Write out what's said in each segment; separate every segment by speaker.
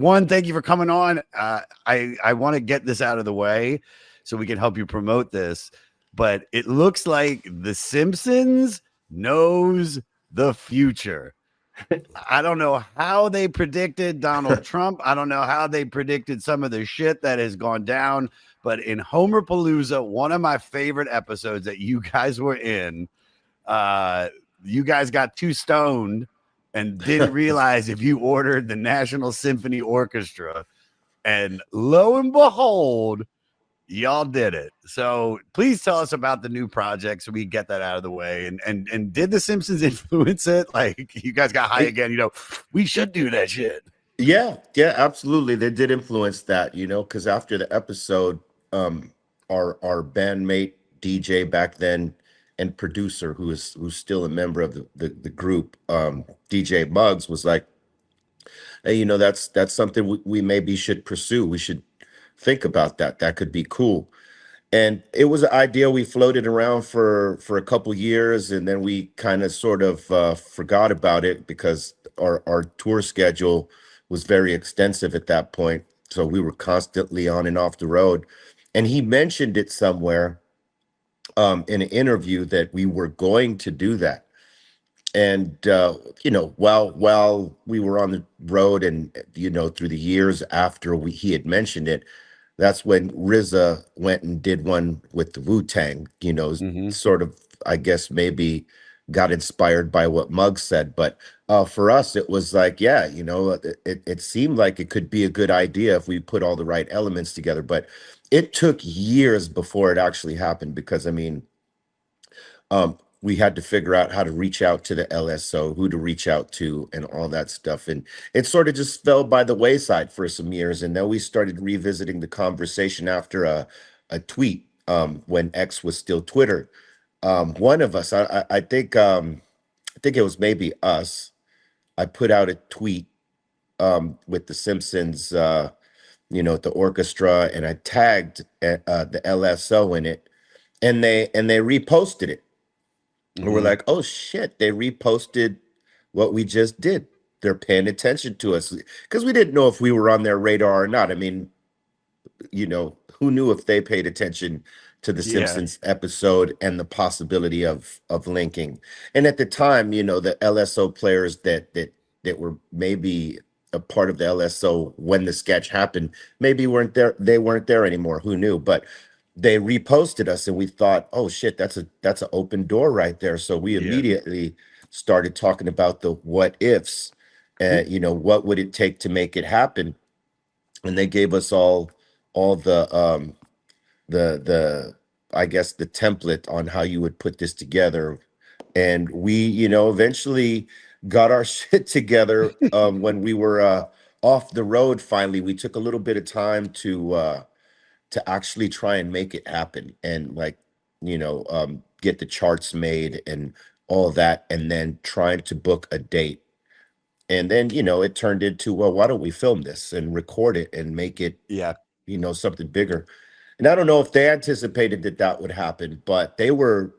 Speaker 1: one, thank you for coming on. I want to get this out of the way so we can help you promote this. But it looks like The Simpsons knows the future. I don't know how they predicted Donald Trump. I don't know how they predicted some of the shit that has gone down. But in Homer Palooza, one of my favorite episodes that you guys were in, you guys got too stoned and didn't realize if you ordered the National Symphony Orchestra. And lo and behold, y'all did it. So please tell us about the new project so we get that out of the way. And did the Simpsons influence it? Like, you guys got high again, we should do that shit.
Speaker 2: Yeah, absolutely. They did influence that, because after the episode, our bandmate DJ back then and producer who's still a member of the group, DJ Muggs, was like, hey, that's something we maybe should pursue. We should think about that. That could be cool. And it was an idea we floated around for a couple years, and then we kind of sort of forgot about it because our tour schedule was very extensive at that point. So we were constantly on and off the road. And he mentioned it somewhere in an interview that we were going to do that. And while we were on the road and through the years after he had mentioned it, that's when RZA went and did one with the Wu-Tang, sort of, I guess, maybe got inspired by what Muggs said. But for us, it was like, yeah, it seemed like it could be a good idea if we put all the right elements together. But it took years before it actually happened because, we had to figure out how to reach out to the LSO, who to reach out to, and all that stuff. And it sort of just fell by the wayside for some years. And then we started revisiting the conversation after a tweet when X was still Twitter. One of us, I think it was maybe us. I put out a tweet with the Simpsons, the orchestra, and I tagged the LSO in it, and they reposted it. And we're like, oh shit, they reposted what we just did. They're paying attention to us because we didn't know if we were on their radar or not. Who knew if they paid attention to the Simpsons episode and the possibility of linking. And at the time, the LSO players that were maybe a part of the LSO when the sketch happened, maybe weren't there. They weren't there anymore. Who knew? But they reposted us and we thought, oh shit, that's an open door right there. So we immediately started talking about the what ifs, what would it take to make it happen? And they gave us all the I guess the template on how you would put this together. And we, eventually got our shit together when we were off the road. Finally, we took a little bit of time to actually try and make it happen and get the charts made and all that, and then trying to book a date. And then, it turned into, well, why don't we film this and record it and make it, something bigger. And I don't know if they anticipated that would happen, but they were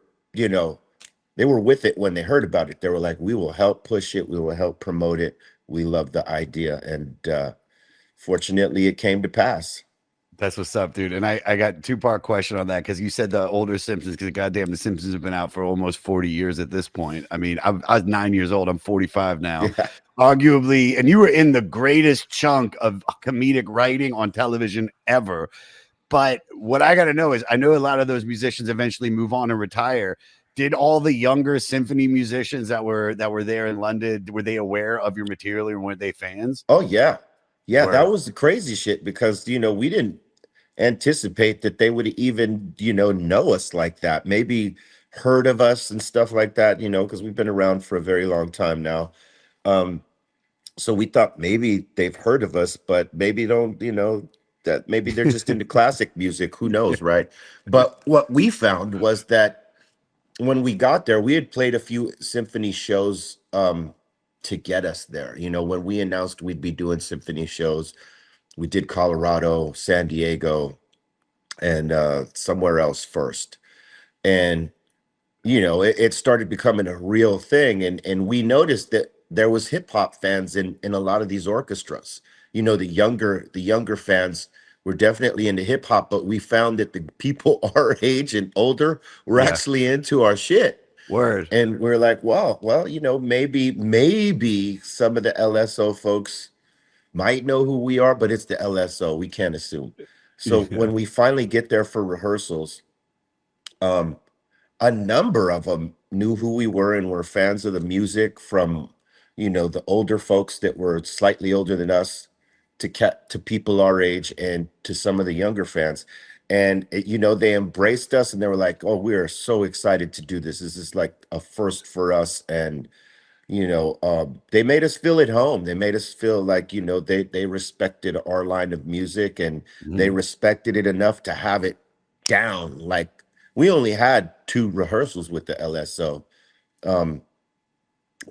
Speaker 2: with it when they heard about it. They were like, we will help push it. We will help promote it. We love the idea. And fortunately, it came to pass.
Speaker 1: That's what's up, dude. And I got two-part question on that because you said the older Simpsons, because goddamn, the Simpsons have been out for almost 40 years at this point. I was 9 years old. I'm 45 now. Yeah. Arguably, and you were in the greatest chunk of comedic writing on television ever. But what I got to know is, I know a lot of those musicians eventually move on and retire. Did all the younger symphony musicians that were there in London, were they aware of your material or were they fans?
Speaker 2: Oh, yeah. Yeah, that was the crazy shit because, we didn't anticipate that they would even, know us like that. Maybe heard of us and stuff like that, because we've been around for a very long time now. So we thought maybe they've heard of us, but maybe don't, that maybe they're just into classic music. Who knows, right? But what we found was that when we got there, we had played a few symphony shows to get us there. When we announced we'd be doing symphony shows, we did Colorado, San Diego, and somewhere else first. And, it started becoming a real thing. And we noticed that there was hip hop fans in a lot of these orchestras. the younger fans were definitely into hip hop, but we found that the people our age and older were
Speaker 1: Yeah.
Speaker 2: actually into our shit.
Speaker 1: Word.
Speaker 2: And we're like, well, maybe some of the LSO folks might know who we are, but it's the LSO. We can't assume. So
Speaker 1: Yeah.
Speaker 2: when we finally get there for rehearsals, um, a number of them knew who we were and were fans of the music, from the older folks that were slightly older than us, to people our age, and to some of the younger fans. And they embraced us, and they were like, oh, we are so excited to do this. This is like a first for us. And they made us feel at home. They made us feel like they respected our line of music, and they
Speaker 1: Mhm.
Speaker 2: respected it enough to have it down. Like, we only had two rehearsals with the LSO, um,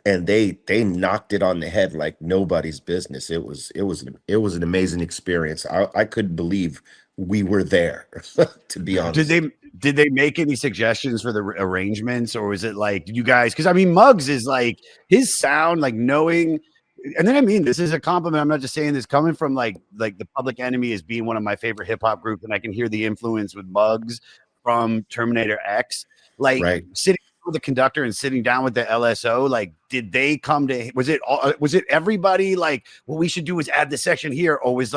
Speaker 2: and they knocked it on the head like nobody's business. It was an amazing experience. I couldn't believe we were there, to be
Speaker 1: Did
Speaker 2: honest.
Speaker 1: they make any suggestions for the arrangements, or was it like you guys? Because I mean, Muggs is like his sound, like knowing, and then I mean, this is a compliment. I'm not just saying this coming from like the Public Enemy as being one of my favorite hip hop groups, and I can hear the influence with Muggs from Terminator X. Like
Speaker 2: Right.
Speaker 1: sitting with the conductor and sitting down with the LSO, like did they come to? Was it everybody like what we should do is add this section here, or was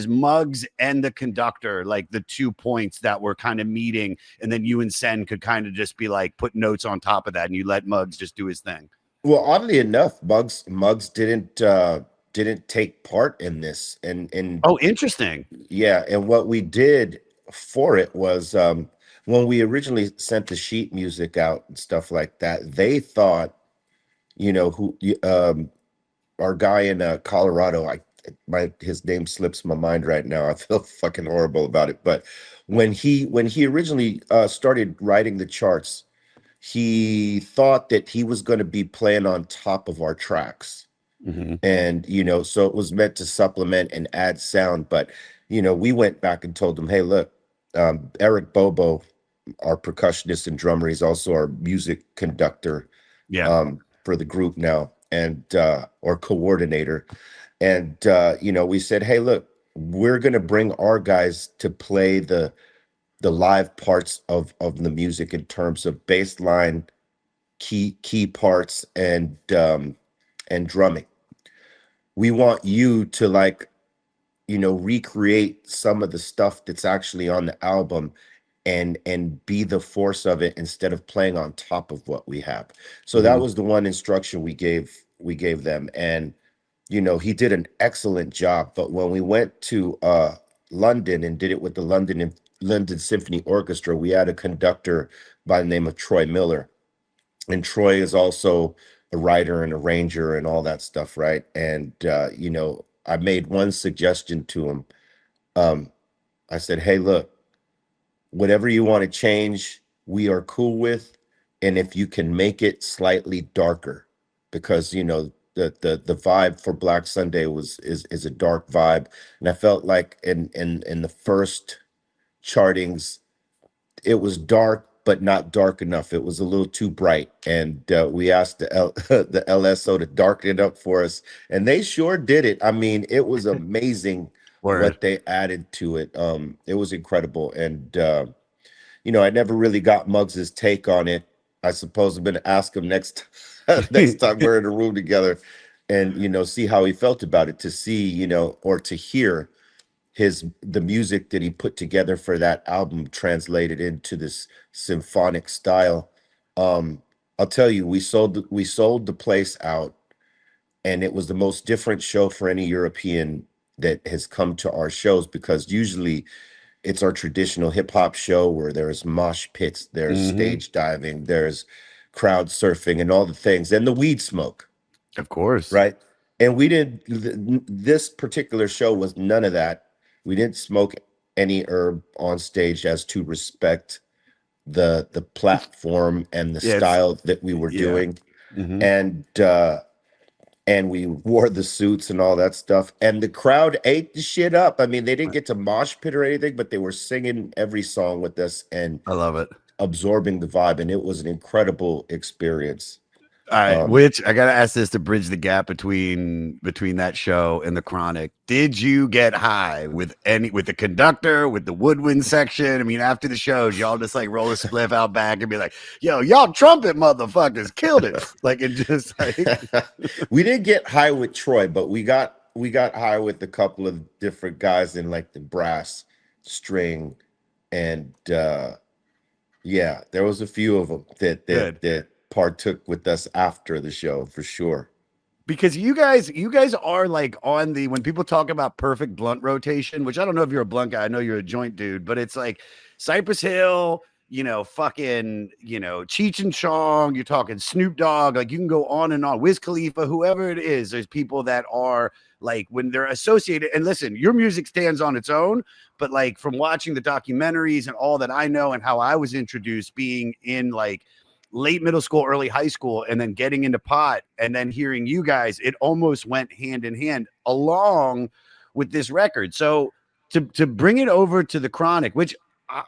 Speaker 1: Muggs and the conductor like the 2 points that were kind of meeting, and then you and Sen could kind of just be like put notes on top of that, and you let Muggs just do his thing.
Speaker 2: Well, oddly enough, Muggs didn't take part in this, and
Speaker 1: Oh, interesting.
Speaker 2: yeah, and what we did for it was, when we originally sent the sheet music out and stuff like that, they thought, who our guy in Colorado, his name slips my mind right now. I feel fucking horrible about it. But when he originally started writing the charts, he thought that he was going to be playing on top of our tracks.
Speaker 1: Hmm.
Speaker 2: And so it was meant to supplement and add sound. But we went back and told him, hey, look, Eric Bobo, our percussionist and drummer, he's also our music conductor,
Speaker 1: Yeah.
Speaker 2: for the group now, and or coordinator. And we said, hey, look, we're going to bring our guys to play the live parts of the music, in terms of bass line, key parts, and drumming. We want you to, like, recreate some of the stuff that's actually on the album, and be the force of it, instead of playing on top of what we have. So that
Speaker 1: Hmm.
Speaker 2: was the one instruction we gave them. And he did an excellent job. But when we went to London and did it with the London Symphony Orchestra, we had a conductor by the name of Troy Miller. And Troy is also a writer and arranger and all that stuff, right? And I made one suggestion to him. um I said, hey, look, whatever you want to change, we are cool with. And if you can make it slightly darker, because the vibe for Black Sunday is a dark vibe. And I felt like in the first chartings, it was dark, but not dark enough. It was a little too bright. And we asked the LSO to darken it up for us, and they sure did it. I mean, it was amazing
Speaker 1: Word.
Speaker 2: what they added to it. It was incredible. And I never really got Muggs's take on it. I suppose I'm going to ask him next next time we're in a room together, and see how he felt about it, to see, or to hear the music that he put together for that album translated into this symphonic style. Um, I'll tell you, we sold the place out, and it was the most different show for any European that has come to our shows, because usually it's our traditional hip hop show where there's mosh pits, there's
Speaker 1: Hmm.
Speaker 2: stage diving, there's crowd surfing, and all the things, and the weed smoke,
Speaker 1: Of course.
Speaker 2: right? And we didn't. This particular show was none of that. We didn't smoke any herb on stage, as to respect the platform and the
Speaker 1: Yeah. It's
Speaker 2: style that we were
Speaker 1: yeah.
Speaker 2: doing.
Speaker 1: Hmm.
Speaker 2: And we wore the suits and all that stuff, and the crowd ate the shit up. I mean, they didn't get to mosh pit or anything, but they were singing every song with us and
Speaker 1: I love it.
Speaker 2: absorbing the vibe, and it was an incredible experience.
Speaker 1: Which I gotta ask this to bridge the gap between that show and the Chronic. Did you get high with the conductor, with the woodwind section? I mean, after the shows, y'all just like roll a spliff out back and be like, "Yo, y'all trumpet motherfuckers killed it!" Like it just like
Speaker 2: We didn't get high with Troy, but we got high with a couple of different guys in like the brass, string, and yeah, there was a few of them that
Speaker 1: good.
Speaker 2: partook with us after the show for sure.
Speaker 1: Because you guys are like on the when people talk about perfect blunt rotation, which I don't know if you're a blunt guy, I know you're a joint dude, but it's like Cypress Hill, fucking, Cheech and Chong, you're talking Snoop Dogg, like you can go on and on, Wiz Khalifa, whoever it is, there's people that are like when they're associated. And listen, your music stands on its own, but like from watching the documentaries and all that I know and how I was introduced being in like late middle school, early high school, and then getting into pot and then hearing you guys, it almost went hand in hand along with this record. So to bring it over to the Chronic, which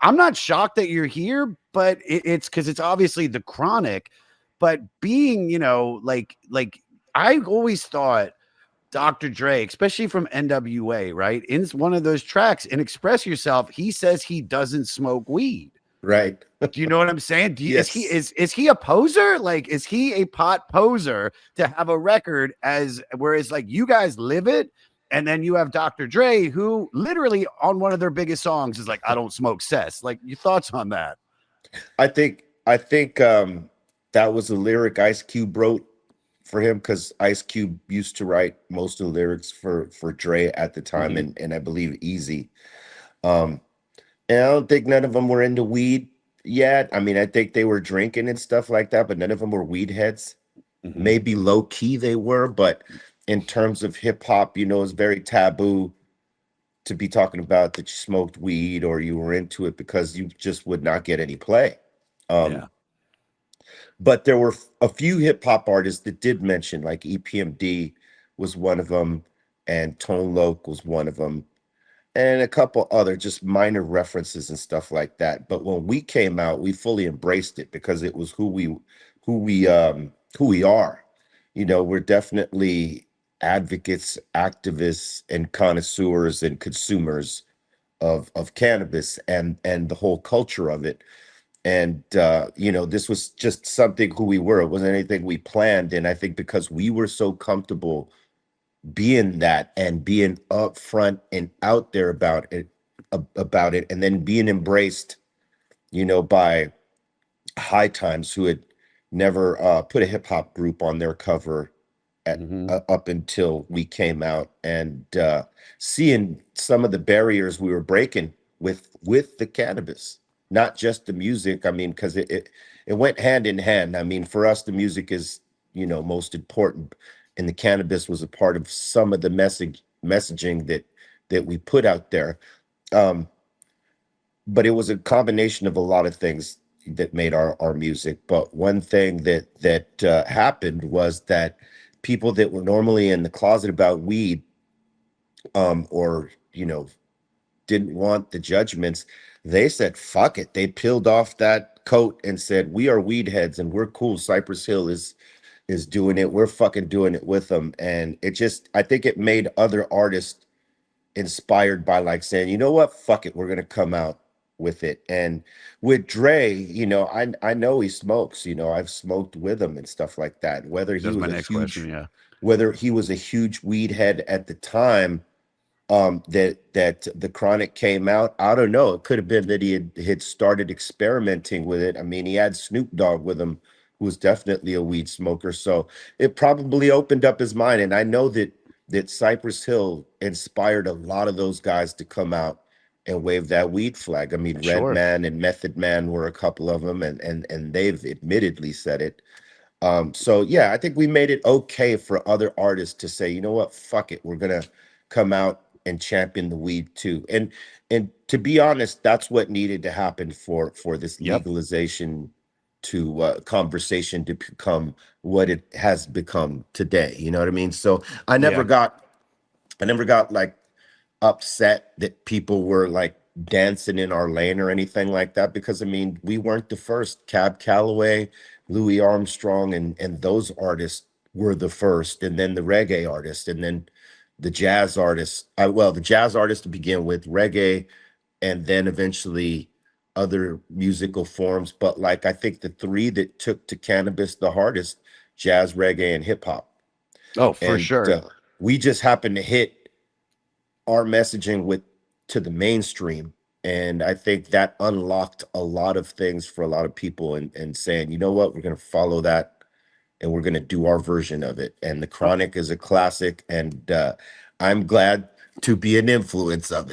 Speaker 1: I'm not shocked that you're here, but it's because it's obviously the Chronic. But being, like I always thought Dr. Dre, especially from N.W.A, right? In one of those tracks, in Express Yourself, he says he doesn't smoke weed.
Speaker 2: Right.
Speaker 1: Do you know what I'm saying? Is he
Speaker 2: Yes.
Speaker 1: is he a poser? Like, is he a pot poser to have a record whereas like you guys live it, and then you have Dr. Dre, who literally on one of their biggest songs is like, I don't smoke cess. Like, your thoughts on that?
Speaker 2: I think that was a lyric Ice Cube wrote for him because Ice Cube used to write most of the lyrics for Dre at the time,
Speaker 1: Mm-hmm.
Speaker 2: and I believe Easy. Um, and I don't think none of them were into weed yet. I mean, I think they were drinking and stuff like that, but none of them were weed heads.
Speaker 1: Mm-hmm.
Speaker 2: Maybe low key they were, but in terms of hip hop, it's very taboo to be talking about that you smoked weed or you were into it because you just would not get any play. Um,
Speaker 1: Yeah.
Speaker 2: but there were a few hip hop artists that did mention, like EPMD was one of them, and Tone Loc was one of them, and a couple other just minor references and stuff like that. But when we came out, we fully embraced it because it was who we are. We're definitely advocates, activists, and connoisseurs and consumers of cannabis and the whole culture of it. And this was just something who we were. It wasn't anything we planned. And I think because we were so comfortable being that and being upfront and out there about it, and then being embraced, by High Times, who had never put a hip hop group on their cover
Speaker 1: Mm-hmm.
Speaker 2: up until we came out, and seeing some of the barriers we were breaking with the cannabis, not just the music. I mean, because it went hand in hand. I mean, for us, the music is most important, and the cannabis was a part of some of the messaging that we put out there. Um, but it was a combination of a lot of things that made our music. But one thing that happened was that people that were normally in the closet about weed, or didn't want the judgments, they said fuck it. They peeled off that coat and said, we are weed heads and we're cool. Cypress Hill is doing it. We're fucking doing it with them. And I think it made other artists inspired by, like, saying, you know what, fuck it, we're gonna come out with it. And with Dre, I know he smokes. I've smoked with him and stuff like that.
Speaker 1: That's my next question. Yeah.
Speaker 2: Whether he was a huge weed head at the time, that the Chronic came out, I don't know. It could have been that he had started experimenting with it. I mean, he had Snoop Dogg with him, who was definitely a weed smoker, so it probably opened up his mind. And I know that Cypress Hill inspired a lot of those guys to come out and wave that weed flag. I mean,
Speaker 1: Sure.
Speaker 2: Redman and Method Man were a couple of them, and they've admittedly said it. So yeah, I think we made it okay for other artists to say, you know what, fuck it, we're gonna come out and champion the weed too. And to be honest, that's what needed to happen for this
Speaker 1: Yep.
Speaker 2: legalization to conversation to become what it has become today. You know what I mean? So I never
Speaker 1: Yeah.
Speaker 2: got I never got like upset that people were like dancing in our lane or anything like that, because I mean, we weren't the first. Cab Calloway, Louis Armstrong and those artists were the first, and then the reggae artists, and then the jazz artists. Well, the jazz artists to begin with, reggae, and then eventually other musical forms. But like I think the three that took to cannabis the hardest, jazz, reggae, and hip hop.
Speaker 1: Oh, for
Speaker 2: And
Speaker 1: sure.
Speaker 2: we just happened to hit our messaging with to the mainstream. And I think that unlocked a lot of things for a lot of people and saying, you know what, we're going to follow that and we're going to do our version of it. And the Chronic is a classic, and I'm glad to be an influence of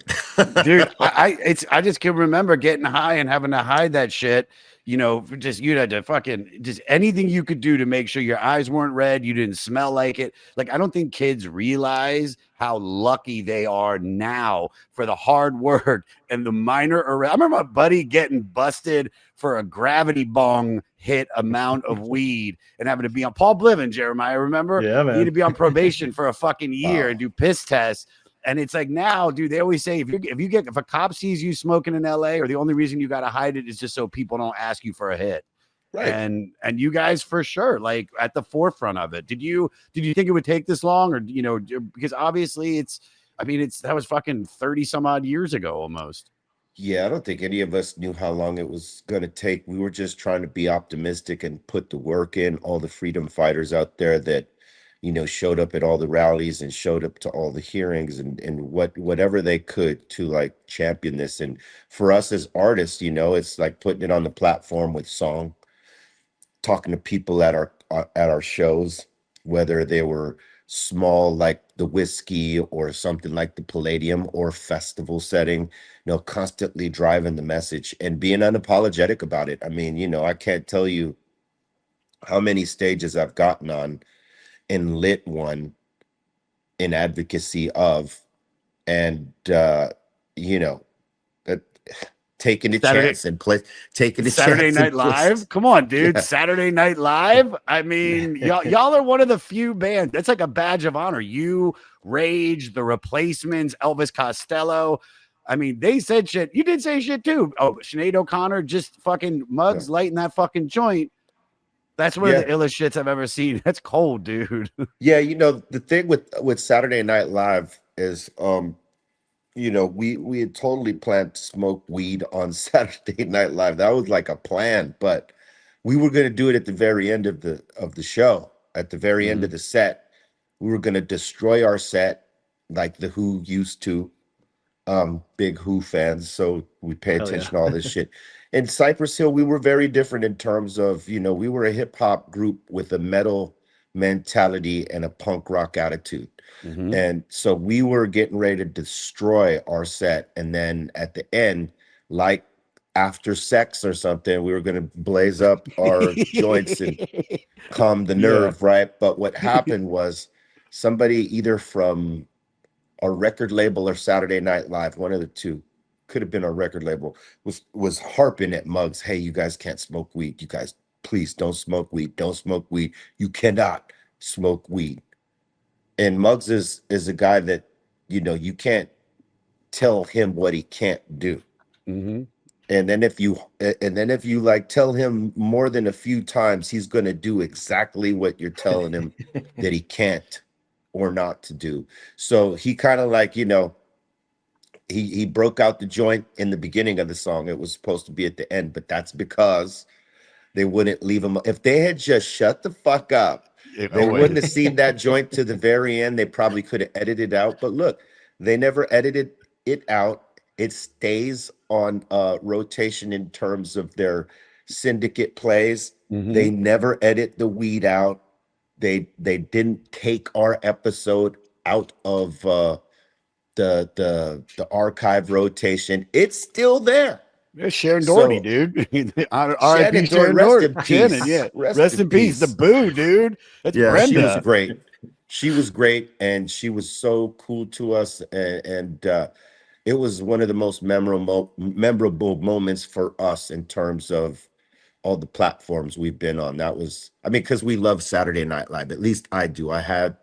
Speaker 1: Dude,
Speaker 2: it.
Speaker 1: I just can remember getting high and having to hide that shit. You know, just you had to fucking just anything you could do to make sure your eyes weren't red, you didn't smell like it. Like I don't think kids realize how lucky they are now for the hard work and the minor arrest. I remember my buddy getting busted for a gravity bong hit amount of weed and having to be on Paul Bliven, Jeremiah. Remember?
Speaker 3: Yeah,
Speaker 1: He had
Speaker 3: man.
Speaker 1: to be on probation for a fucking year
Speaker 2: Wow.
Speaker 1: and do piss tests. And it's like now, dude, they always say if a cop sees you smoking in LA, or the only reason you got to hide it is just so people don't ask you for a hit.
Speaker 2: Right.
Speaker 1: And you guys for sure, like at the forefront of it. Did you think it would take this long, or because obviously that was fucking 30 some odd years ago almost.
Speaker 2: Yeah, I don't think any of us knew how long it was going to take. We were just trying to be optimistic and put the work in. All the freedom fighters out there that, showed up at all the rallies and showed up to all the hearings and whatever they could to like champion this. And for us as artists, it's like putting it on the platform with song, talking to people at our shows, whether they were small like the Whiskey or something like the Palladium or festival setting, constantly driving the message and being unapologetic about it. I mean, I can't tell you how many stages I've gotten on and lit one in advocacy of, and you know that taking a
Speaker 1: Saturday
Speaker 2: chance and play taking a
Speaker 1: Saturday
Speaker 2: chance
Speaker 1: Night
Speaker 2: and
Speaker 1: Live. Come on, dude.
Speaker 2: yeah.
Speaker 1: Saturday Night Live. I mean, y'all are one of the few bands. That's like a badge of honor. You, Rage, The Replacements, Elvis Costello. I mean, they said shit. You did say shit too. Oh, Sinead O'Connor, just fucking
Speaker 2: Yeah.
Speaker 1: mugs lighting that fucking joint. That's one of
Speaker 2: Yeah.
Speaker 1: the illest shits I've ever seen. That's cold, dude.
Speaker 2: Yeah, the thing with Saturday Night Live is we had totally planned to smoke weed on Saturday Night Live. That was like a plan, but we were going to do it at the very end of the show, at the very end of
Speaker 1: Mhm.
Speaker 2: the set. We were going to destroy our set like the Who used to. Big Who fans, so we pay
Speaker 3: Hell yeah.
Speaker 2: attention to all this shit. In Cypress Hill, we were very different in terms of, we were a hip hop group with a metal mentality and a punk rock attitude.
Speaker 1: Mhm.
Speaker 2: And so we were getting ready to destroy our set. And then at the end, like after sex or something, we were going to blaze up our joints and calm the
Speaker 1: Yeah.
Speaker 2: nerve, right? But what happened was somebody either from our record label or Saturday Night Live, one of the two, could have been our record label, was harping at Muggs. Hey, you guys can't smoke weed. You guys, please don't smoke weed. Don't smoke weed. You cannot smoke weed. And Muggs is a guy that, you can't tell him what he can't do.
Speaker 1: Mhm.
Speaker 2: And then if you like tell him more than a few times, he's going to do exactly what you're telling him that he can't or not to do. So he kind of like, he broke out the joint in the beginning of the song. It was supposed to be at the end, but that's because they wouldn't leave him. If they had just shut the fuck up, they wouldn't have seen that joint to the very end. They probably could have edited it out. But look, they never edited it out. It stays on rotation in terms of their syndicate plays. They
Speaker 1: Mhm.
Speaker 2: never edit the weed out. They didn't take our episode out of the archive rotation. It's still there.
Speaker 1: There's Sharon Doherty,
Speaker 2: So
Speaker 1: dude.
Speaker 2: Shannon
Speaker 1: R.I.P.
Speaker 2: Doran,
Speaker 1: Sharon
Speaker 2: rest
Speaker 1: Doherty.
Speaker 2: in
Speaker 1: Shannon,
Speaker 2: peace.
Speaker 1: yeah.
Speaker 2: Rest
Speaker 1: Rest
Speaker 2: in
Speaker 1: in peace. The
Speaker 2: peace.
Speaker 1: boo, dude. That's
Speaker 2: Yeah, she was
Speaker 1: Brenda.
Speaker 2: great. She was great, and she was so cool to us, and it was one of the most memorable moments for us in terms of all the platforms we've been on. That was, I mean, because we love Saturday Night Live. At least I do. I had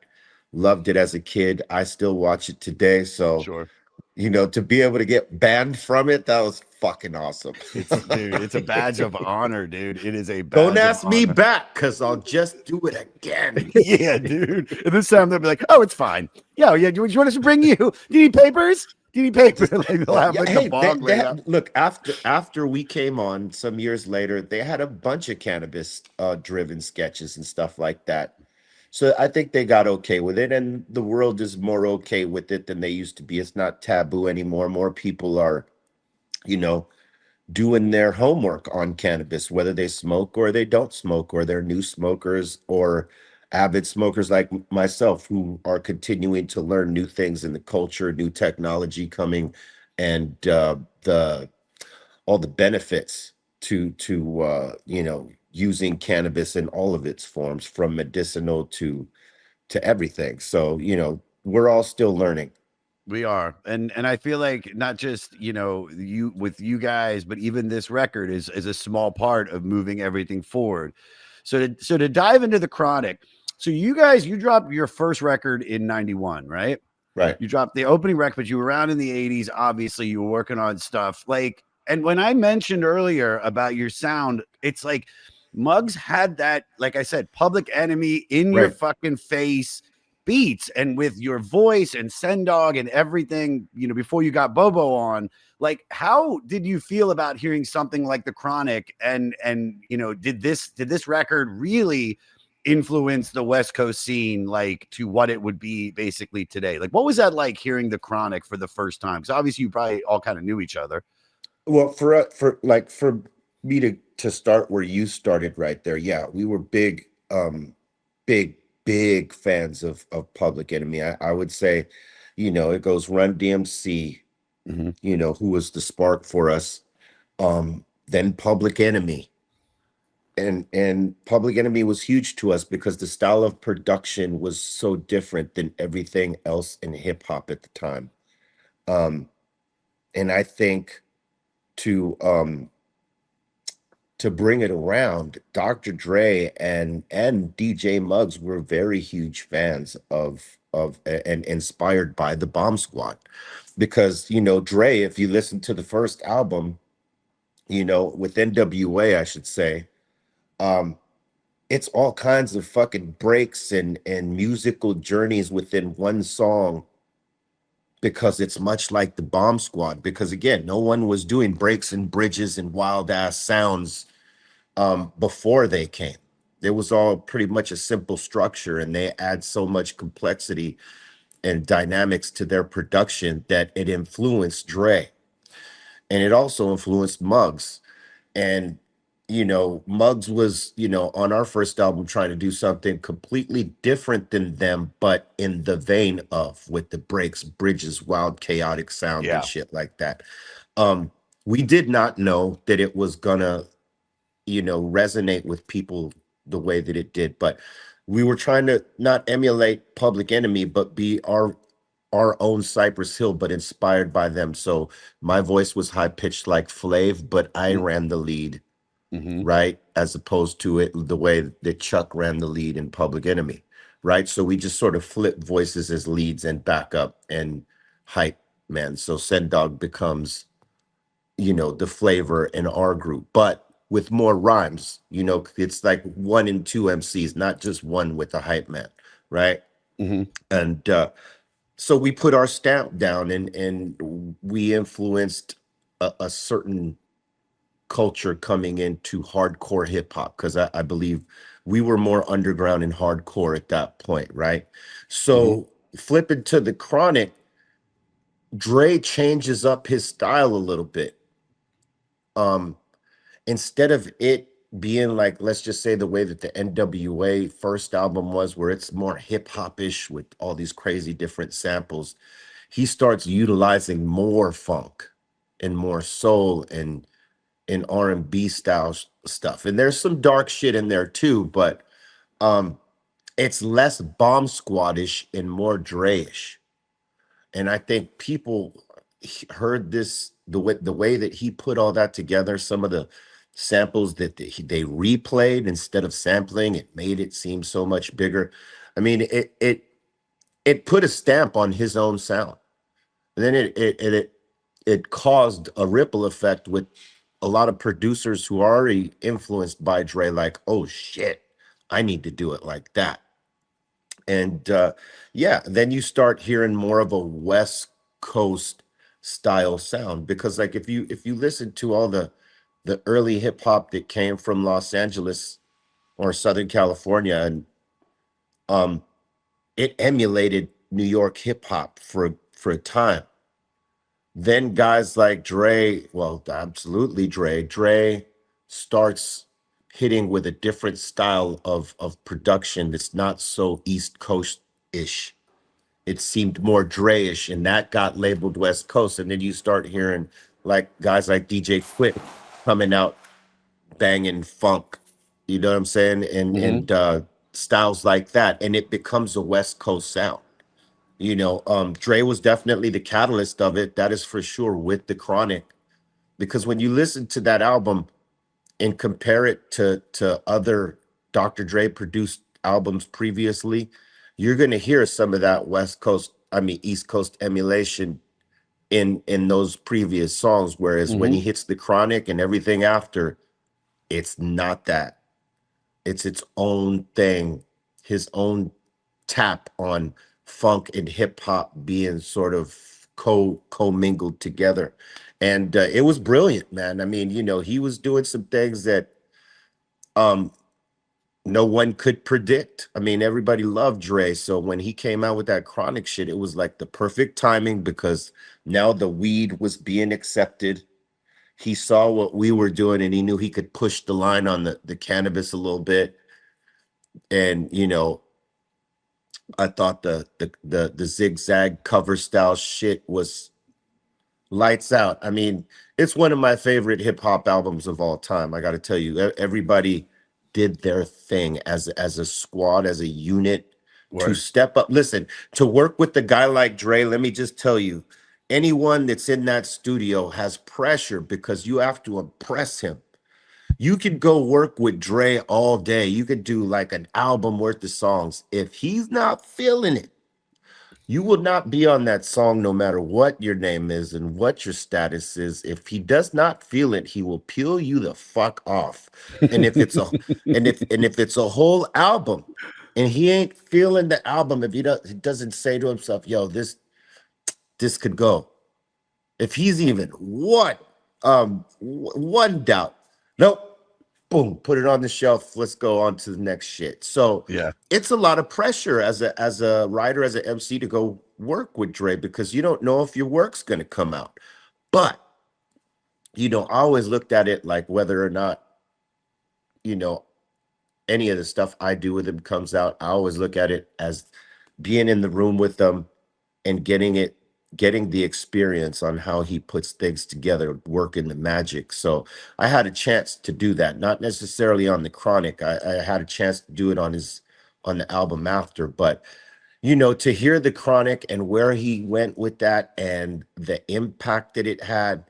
Speaker 2: loved it as a kid. I still watch it today. So,
Speaker 1: Sure.
Speaker 2: to be able to get banned from it, that was fucking awesome.
Speaker 1: It's dude, it's a badge of honor, dude. It is a
Speaker 2: Don't
Speaker 1: badge of
Speaker 2: ask me
Speaker 1: honor.
Speaker 2: back because I'll just do it again.
Speaker 1: Yeah, dude. And this time they'll be like, "Oh, it's fine. Yeah, yeah. Do you want us to bring you? Do you need papers? Do you need paper?"
Speaker 2: Just
Speaker 1: Like they'll have
Speaker 2: yeah,
Speaker 1: like the
Speaker 2: hey,
Speaker 1: bong laid out.
Speaker 2: look, after we came on some years later, they had a bunch of cannabis driven sketches and stuff like that. So I think they got okay with it, and the world is more okay with it than they used to be. It's not taboo anymore. More people are, you know, doing their homework on cannabis, whether they smoke or they don't smoke, or they're new smokers or avid smokers like myself who are continuing to learn new things in the culture, new technology coming, and the all the benefits to using cannabis in all of its forms, from medicinal to everything. So we're all still learning.
Speaker 1: We are. And I feel like not just, you with you guys, but even this record is a small part of moving everything forward. So to dive into the chronic, so you guys, you dropped your first record in 91, right?
Speaker 2: Right.
Speaker 1: You dropped the opening record, but you were around in the 80s. Obviously, you were working on stuff like, and when I mentioned earlier about your sound, it's like Muggs had that, like I said, Public Enemy in your
Speaker 2: Right.
Speaker 1: fucking face beats, and with your voice and Sendog and everything, before you got Bobo on. Like, how did you feel about hearing something like The Chronic? And did this record really influence the West Coast scene, like, to what it would be basically today? Like, what was that like hearing The Chronic for the first time? Because obviously you probably all kind of knew each other.
Speaker 2: Well, for me to start where you started right there, yeah, we were big big fans of Public Enemy. I would say, it goes Run DMC,
Speaker 1: Mm-hmm.
Speaker 2: who was the spark for us. Then Public Enemy, and Public Enemy was huge to us because the style of production was so different than everything else in hip hop at the time. Um, and I think to um to bring it around, Dr. Dre and DJ Muggs were very huge fans and inspired by the Bomb Squad, because Dre, if you listen to the first album, with N.W.A, I should say, um, it's all kinds of fucking breaks and musical journeys within one song, because it's much like the Bomb Squad. Because again, no one was doing breaks and bridges and wild ass sounds before they came. It was all pretty much a simple structure, and they add so much complexity and dynamics to their production that it influenced Dre, and it also influenced Muggs. And Muggs was, on our first album, trying to do something completely different than them, but in the vein of, with the breaks, bridges, wild, chaotic sound and
Speaker 1: Yeah.
Speaker 2: shit like that. Um, we did not know that it was gonna resonate with people the way that it did. But we were trying to not emulate Public Enemy, but be our own Cypress Hill, but inspired by them. So my voice was high pitched like Flav, but I ran the lead,
Speaker 1: Mm-hmm.
Speaker 2: right? As opposed to it the way that Chuck ran the lead in Public Enemy, right? So we just sort of flip voices as leads and backup and hype man. So Send Dog becomes the flavor in our group, but with more rhymes. It's like one and two MCs, not just one with a hype man, right?
Speaker 1: Mm-hmm.
Speaker 2: And so we put our stamp down, and we influenced a certain culture coming into hardcore hip hop, because I believe we were more underground and hardcore at that point, right?
Speaker 1: Mm-hmm.
Speaker 2: So flipping to the Chronic, Dre changes up his style a little bit. Um, Instead of it being like, let's just say, the way that the N.W.A first album was, where it's more hip hop-ish with all these crazy different samples, he starts utilizing more funk and more soul and R&B style stuff. And there's some dark shit in there too, but um it's less Bomb Squadish and more Dre-ish. And I think people heard this, the way that he put all that together. Some of the samples that they replayed instead of sampling, it made it seem so much bigger. I mean, it put a stamp on his own sound. And then it it caused a ripple effect with a lot of producers who are already influenced by Dre, like, oh shit, I need to do it like that. And yeah, then you start hearing more of a West Coast style sound, because like if you listen to all the early hip hop that came from Los Angeles or Southern California, and um it emulated New York hip hop for a time. Then guys like Dre, well, absolutely Dre starts hitting with a different style of production that's not so East Coast ish. It seemed more Dre-ish, and that got labeled West Coast. And then you start hearing like guys like DJ Quick coming out banging funk, you know what I'm saying? And styles like that, and it becomes a West Coast sound. Dre was definitely the catalyst of it, that is for sure, with the Chronic. Because when you listen to that album and compare it to other Dr. Dre produced albums previously, you're gonna hear some of that West Coast, I mean East Coast emulation in those previous songs. Whereas when he hits the Chronic and everything after, it's not that. It's its own thing, his own tap on funk and hip hop being sort of co-mingled together. And it was brilliant, man. I mean, he was doing some things that um no one could predict. I mean, everybody loved Dre, so when he came out with that Chronic shit, it was like the perfect timing, because now the weed was being accepted. He saw what we were doing, and he knew he could push the line on the cannabis a little bit. And I thought the zigzag cover style shit was lights out. I mean, it's one of my favorite hip hop albums of all time. I got to tell you, everybody did their thing as a squad, as a unit, to
Speaker 1: Word.
Speaker 2: step up. Listen, to work with the guy like Dre, let me just tell you, anyone that's in that studio has pressure, because you have to impress him. You could go work with Dre all day. You could do like an album worth of songs. If he's not feeling it, you will not be on that song, no matter what your name is and what your status is. If he does not feel it, he will peel you the fuck off. And if it's a and if it's a whole album and he ain't feeling the album, if he doesn't say to himself, yo, this could go. If he's even one doubt, nope, boom, put it on the shelf. Let's go on to the next shit. So
Speaker 1: Yeah.
Speaker 2: it's a lot of pressure as a writer, as an MC, to go work with Dre, because you don't know if your work's gonna come out. But I always looked at it like, whether or not you know any of the stuff I do with him comes out, I always look at it as being in the room with them and getting the experience on how he puts things together, working the magic. So I had a chance to do that, not necessarily on the Chronic. I had a chance to do it on the album after. But to hear the Chronic and where he went with that and the impact that it had,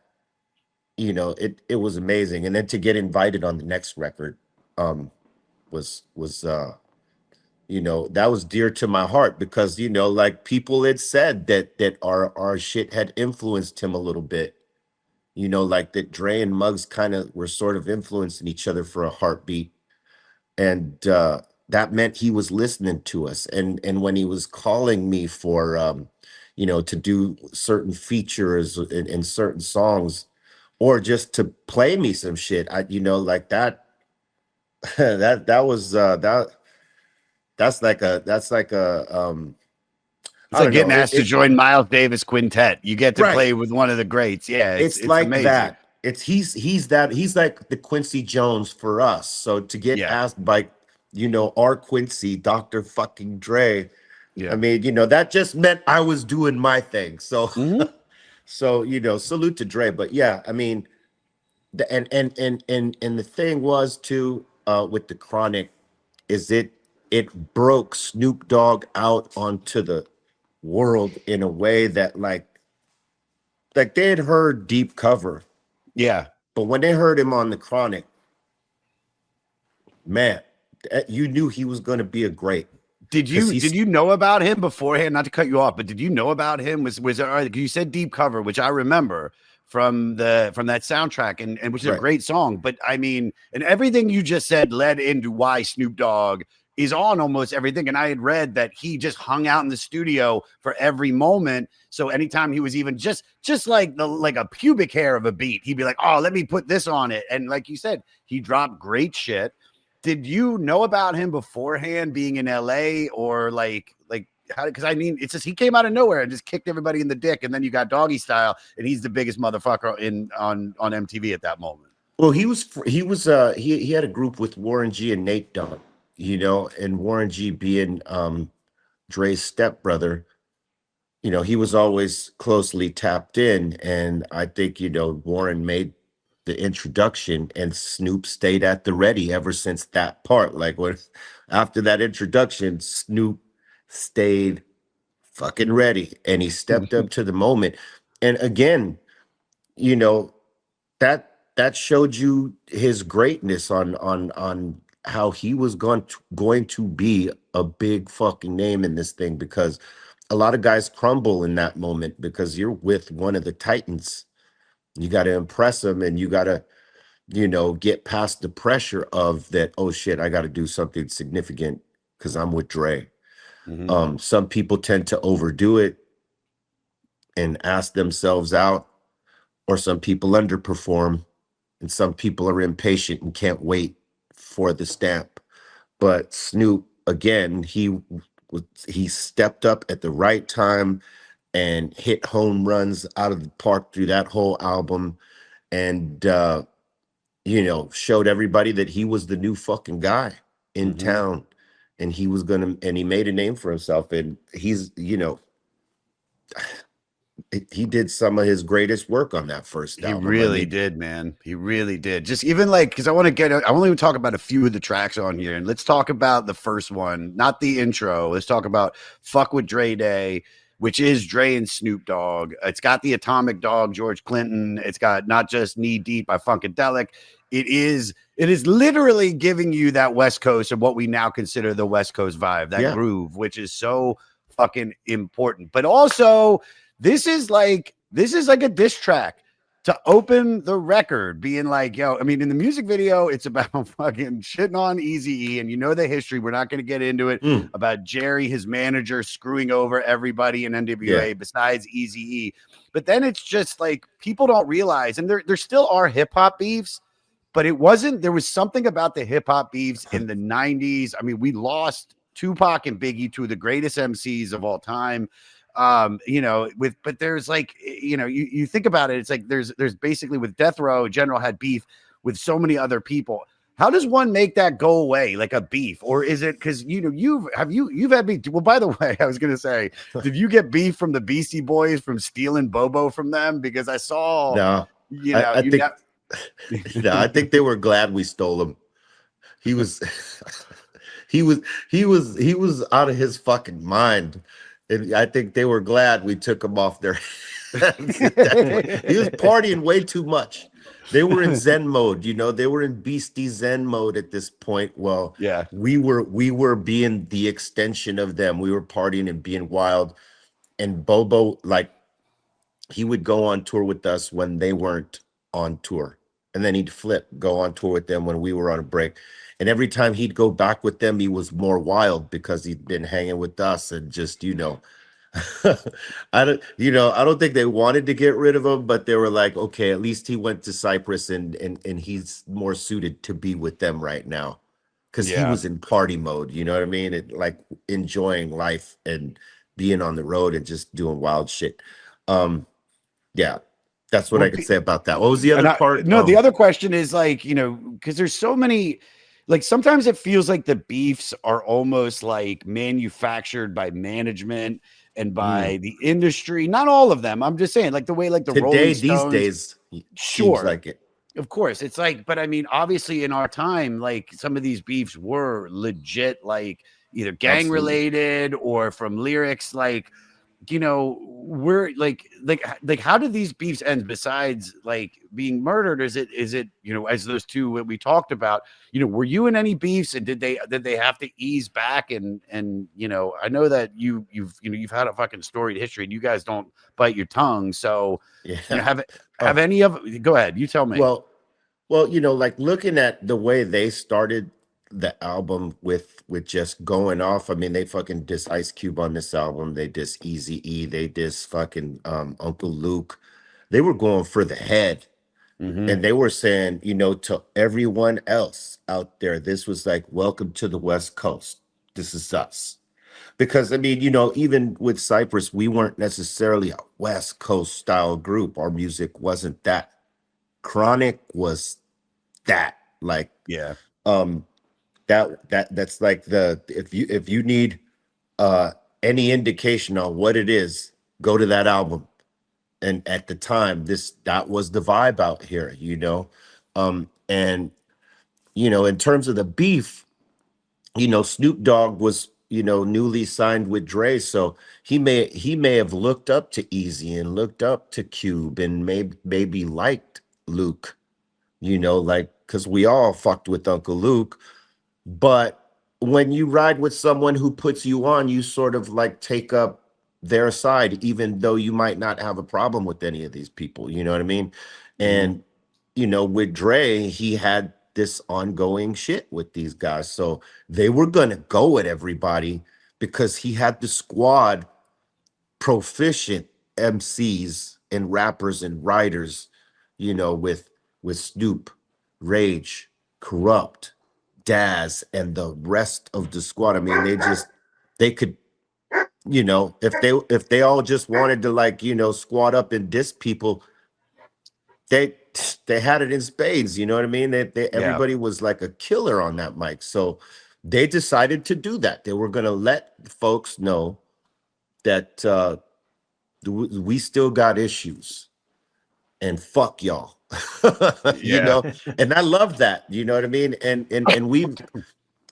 Speaker 2: it was amazing. And then to get invited on the next record um was that was dear to my heart, because like people had said that our shit had influenced him a little bit. Like that Dre and Muggs kind of were sort of influencing each other for a heartbeat. And that meant he was listening to us. And when he was calling me for to do certain features in certain songs, or just to play me some shit, like that. That's like a
Speaker 1: It's
Speaker 2: I
Speaker 1: like
Speaker 2: don't know.
Speaker 1: getting
Speaker 2: It,
Speaker 1: asked to
Speaker 2: it
Speaker 1: join Miles Davis Quintet. You get to
Speaker 2: right.
Speaker 1: play with one of the greats. Yeah,
Speaker 2: It's
Speaker 1: it's
Speaker 2: like
Speaker 1: amazing.
Speaker 2: that. He's like the Quincy Jones for us. So to get
Speaker 1: Yeah.
Speaker 2: asked by our Quincy, Dr. fucking Dre, I
Speaker 1: Yeah.
Speaker 2: mean, that just meant I was doing my thing. So
Speaker 1: Hmm.
Speaker 2: so salute to Dre. But yeah, I mean, and the thing was too, with the Chronic, is it broke Snoop Dogg out onto the world in a way that like they had heard Deep Cover,
Speaker 1: Yeah.
Speaker 2: but when they heard him on the Chronic, man, you knew he was going to be a great.
Speaker 1: Did you know about him beforehand? Not to cut you off, but did you know about him? Was there, you said Deep Cover, which I remember from that soundtrack, and which is a
Speaker 2: Right.
Speaker 1: great song. But I mean, and everything you just said led into why Snoop Dogg is on almost everything. And I had read that he just hung out in the studio for every moment. So anytime he was even just like a pubic hair of a beat, he'd be like, "Oh, let me put this on it." And like you said, he dropped great shit. Did you know about him beforehand being in LA, or like how? Because I mean, it's just he came out of nowhere and just kicked everybody in the dick, and then you got Doggy Style, and he's the biggest motherfucker on MTV at that moment.
Speaker 2: Well, he had a group with Warren G and Nate Dogg, and Warren G being Dre's stepbrother, he was always closely tapped in. And I think, Warren made the introduction, and Snoop stayed at the ready ever since that part. Like after that introduction, Snoop stayed fucking ready, and he stepped up to the moment. And again, you know, that showed you his greatness on how he was going to be a big fucking name in this thing, because a lot of guys crumble in that moment because you're with one of the titans. You got to impress them, and you got to, get past the pressure of that. Oh shit, I got to do something significant because I'm with Dre. Some people tend to overdo it and ask themselves out, or some people underperform, and some people are impatient and can't wait for the stamp. But Snoop, again, he stepped up at the right time and hit home runs out of the park through that whole album, and showed everybody that he was the new fucking guy in town, and he made a name for himself, and he's, he did some of his greatest work on that first
Speaker 1: He
Speaker 2: album.
Speaker 1: really did, man. He really did. Just even like, because I want to even talk about a few of the tracks on here, and let's talk about the first one, not the intro. Let's talk about "Fuck with Dre Day," which is Dre and Snoop Dogg. It's got the Atomic Dog, George Clinton. It's got Not Just Knee Deep by Funkadelic. It is literally giving you that West Coast, and what we now consider the West Coast vibe, that groove, which is so fucking important. But also, this is like a diss track to open the record, being like, yo, I mean, in the music video, it's about fucking shitting on Eazy-E, and the history. We're not going to get into it about Jerry, his manager, screwing over everybody in N.W.A. besides Eazy-E. But then it's just like, people don't realize, and there still are hip hop beefs, but there was something about the hip hop beefs in the 90s. I mean, we lost Tupac and Biggie, two of the greatest MCs of all time. But there's like, you think about it, it's like there's basically, with Death Row, General had beef with so many other people. How does one make that go away, like a beef? Or is it because you've had beef? Well, by the way, I was gonna say, did you get beef from the Beastie Boys from stealing Bobo from them? Because I saw
Speaker 2: I think they were glad we stole him. He was he was out of his fucking mind. And I think they were glad we took him off their hands. He was partying way too much. They were in Zen mode, they were in Beastie Zen mode at this point. Well, we were being the extension of them. We were partying and being wild. And Bobo, like, he would go on tour with us when they weren't on tour. And then he'd go on tour with them when we were on a break. And every time he'd go back with them, he was more wild because he'd been hanging with us, and just, I don't think they wanted to get rid of him, but they were like, okay, at least he went to Cypress, and he's more suited to be with them right now. Because he was in party mode, you know what I mean? And like enjoying life and being on the road and just doing wild shit. That's what I could say about that. What was the other part?
Speaker 1: No, the other question is like, because there's so many, like, sometimes it feels like the beefs are almost like manufactured by management and by the industry. Not all of them. I'm just saying, like, the way, like, the Rolling Stones,
Speaker 2: these days,
Speaker 1: sure,
Speaker 2: seems like it.
Speaker 1: Of course, it's like, but I mean, obviously, in our time, like, some of these beefs were legit, like, either gang related or from lyrics, like, you know, we're like how did these beefs end besides like being murdered? Is it, you know, as those two that we talked about, you know, were you in any beefs, and did they have to ease back? And you know, I know that you've had a fucking storied history, and you guys don't bite your tongue. So, you know,
Speaker 2: Yeah.
Speaker 1: have
Speaker 2: Oh,
Speaker 1: any of, go ahead, you tell me.
Speaker 2: well, well, like looking at the way they started the album with just going off. I mean, they fucking diss Ice Cube on this album. They diss Easy E. They diss fucking Uncle Luke. They were going for the head.
Speaker 1: Mm-hmm.
Speaker 2: And they were saying, to everyone else out there, this was like, welcome to the West Coast. This is us. Because I mean, even with Cypress, we weren't necessarily a West Coast style group. Our music wasn't that. Chronic was that. Like,
Speaker 1: Yeah.
Speaker 2: um, that's like the if you need uh any indication on what it is, go to that album. And at the time, that was the vibe out here, and in terms of the beef, Snoop Dogg was, newly signed with Dre, so he may have looked up to Easy and looked up to Cube and maybe liked Luke, like because we all fucked with Uncle Luke. But when you ride with someone who puts you on, you sort of like take up their side, even though you might not have a problem with any of these people. You know what I mean?
Speaker 1: Mm-hmm.
Speaker 2: And, with Dre, he had this ongoing shit with these guys. So they were going to go at everybody because he had the squad proficient MCs and rappers and writers, with Snoop, Rage, Corrupt, Daz, and the rest of the squad. I mean, they could, if they all just wanted to like, squad up and diss people, they they had it in spades, you know what I mean? They
Speaker 1: Yeah.
Speaker 2: everybody was like a killer on that mic. So they decided to do that. They were gonna let folks know that we still got issues and fuck y'all. you
Speaker 1: Yeah.
Speaker 2: know and I love that, you know what I mean, and we,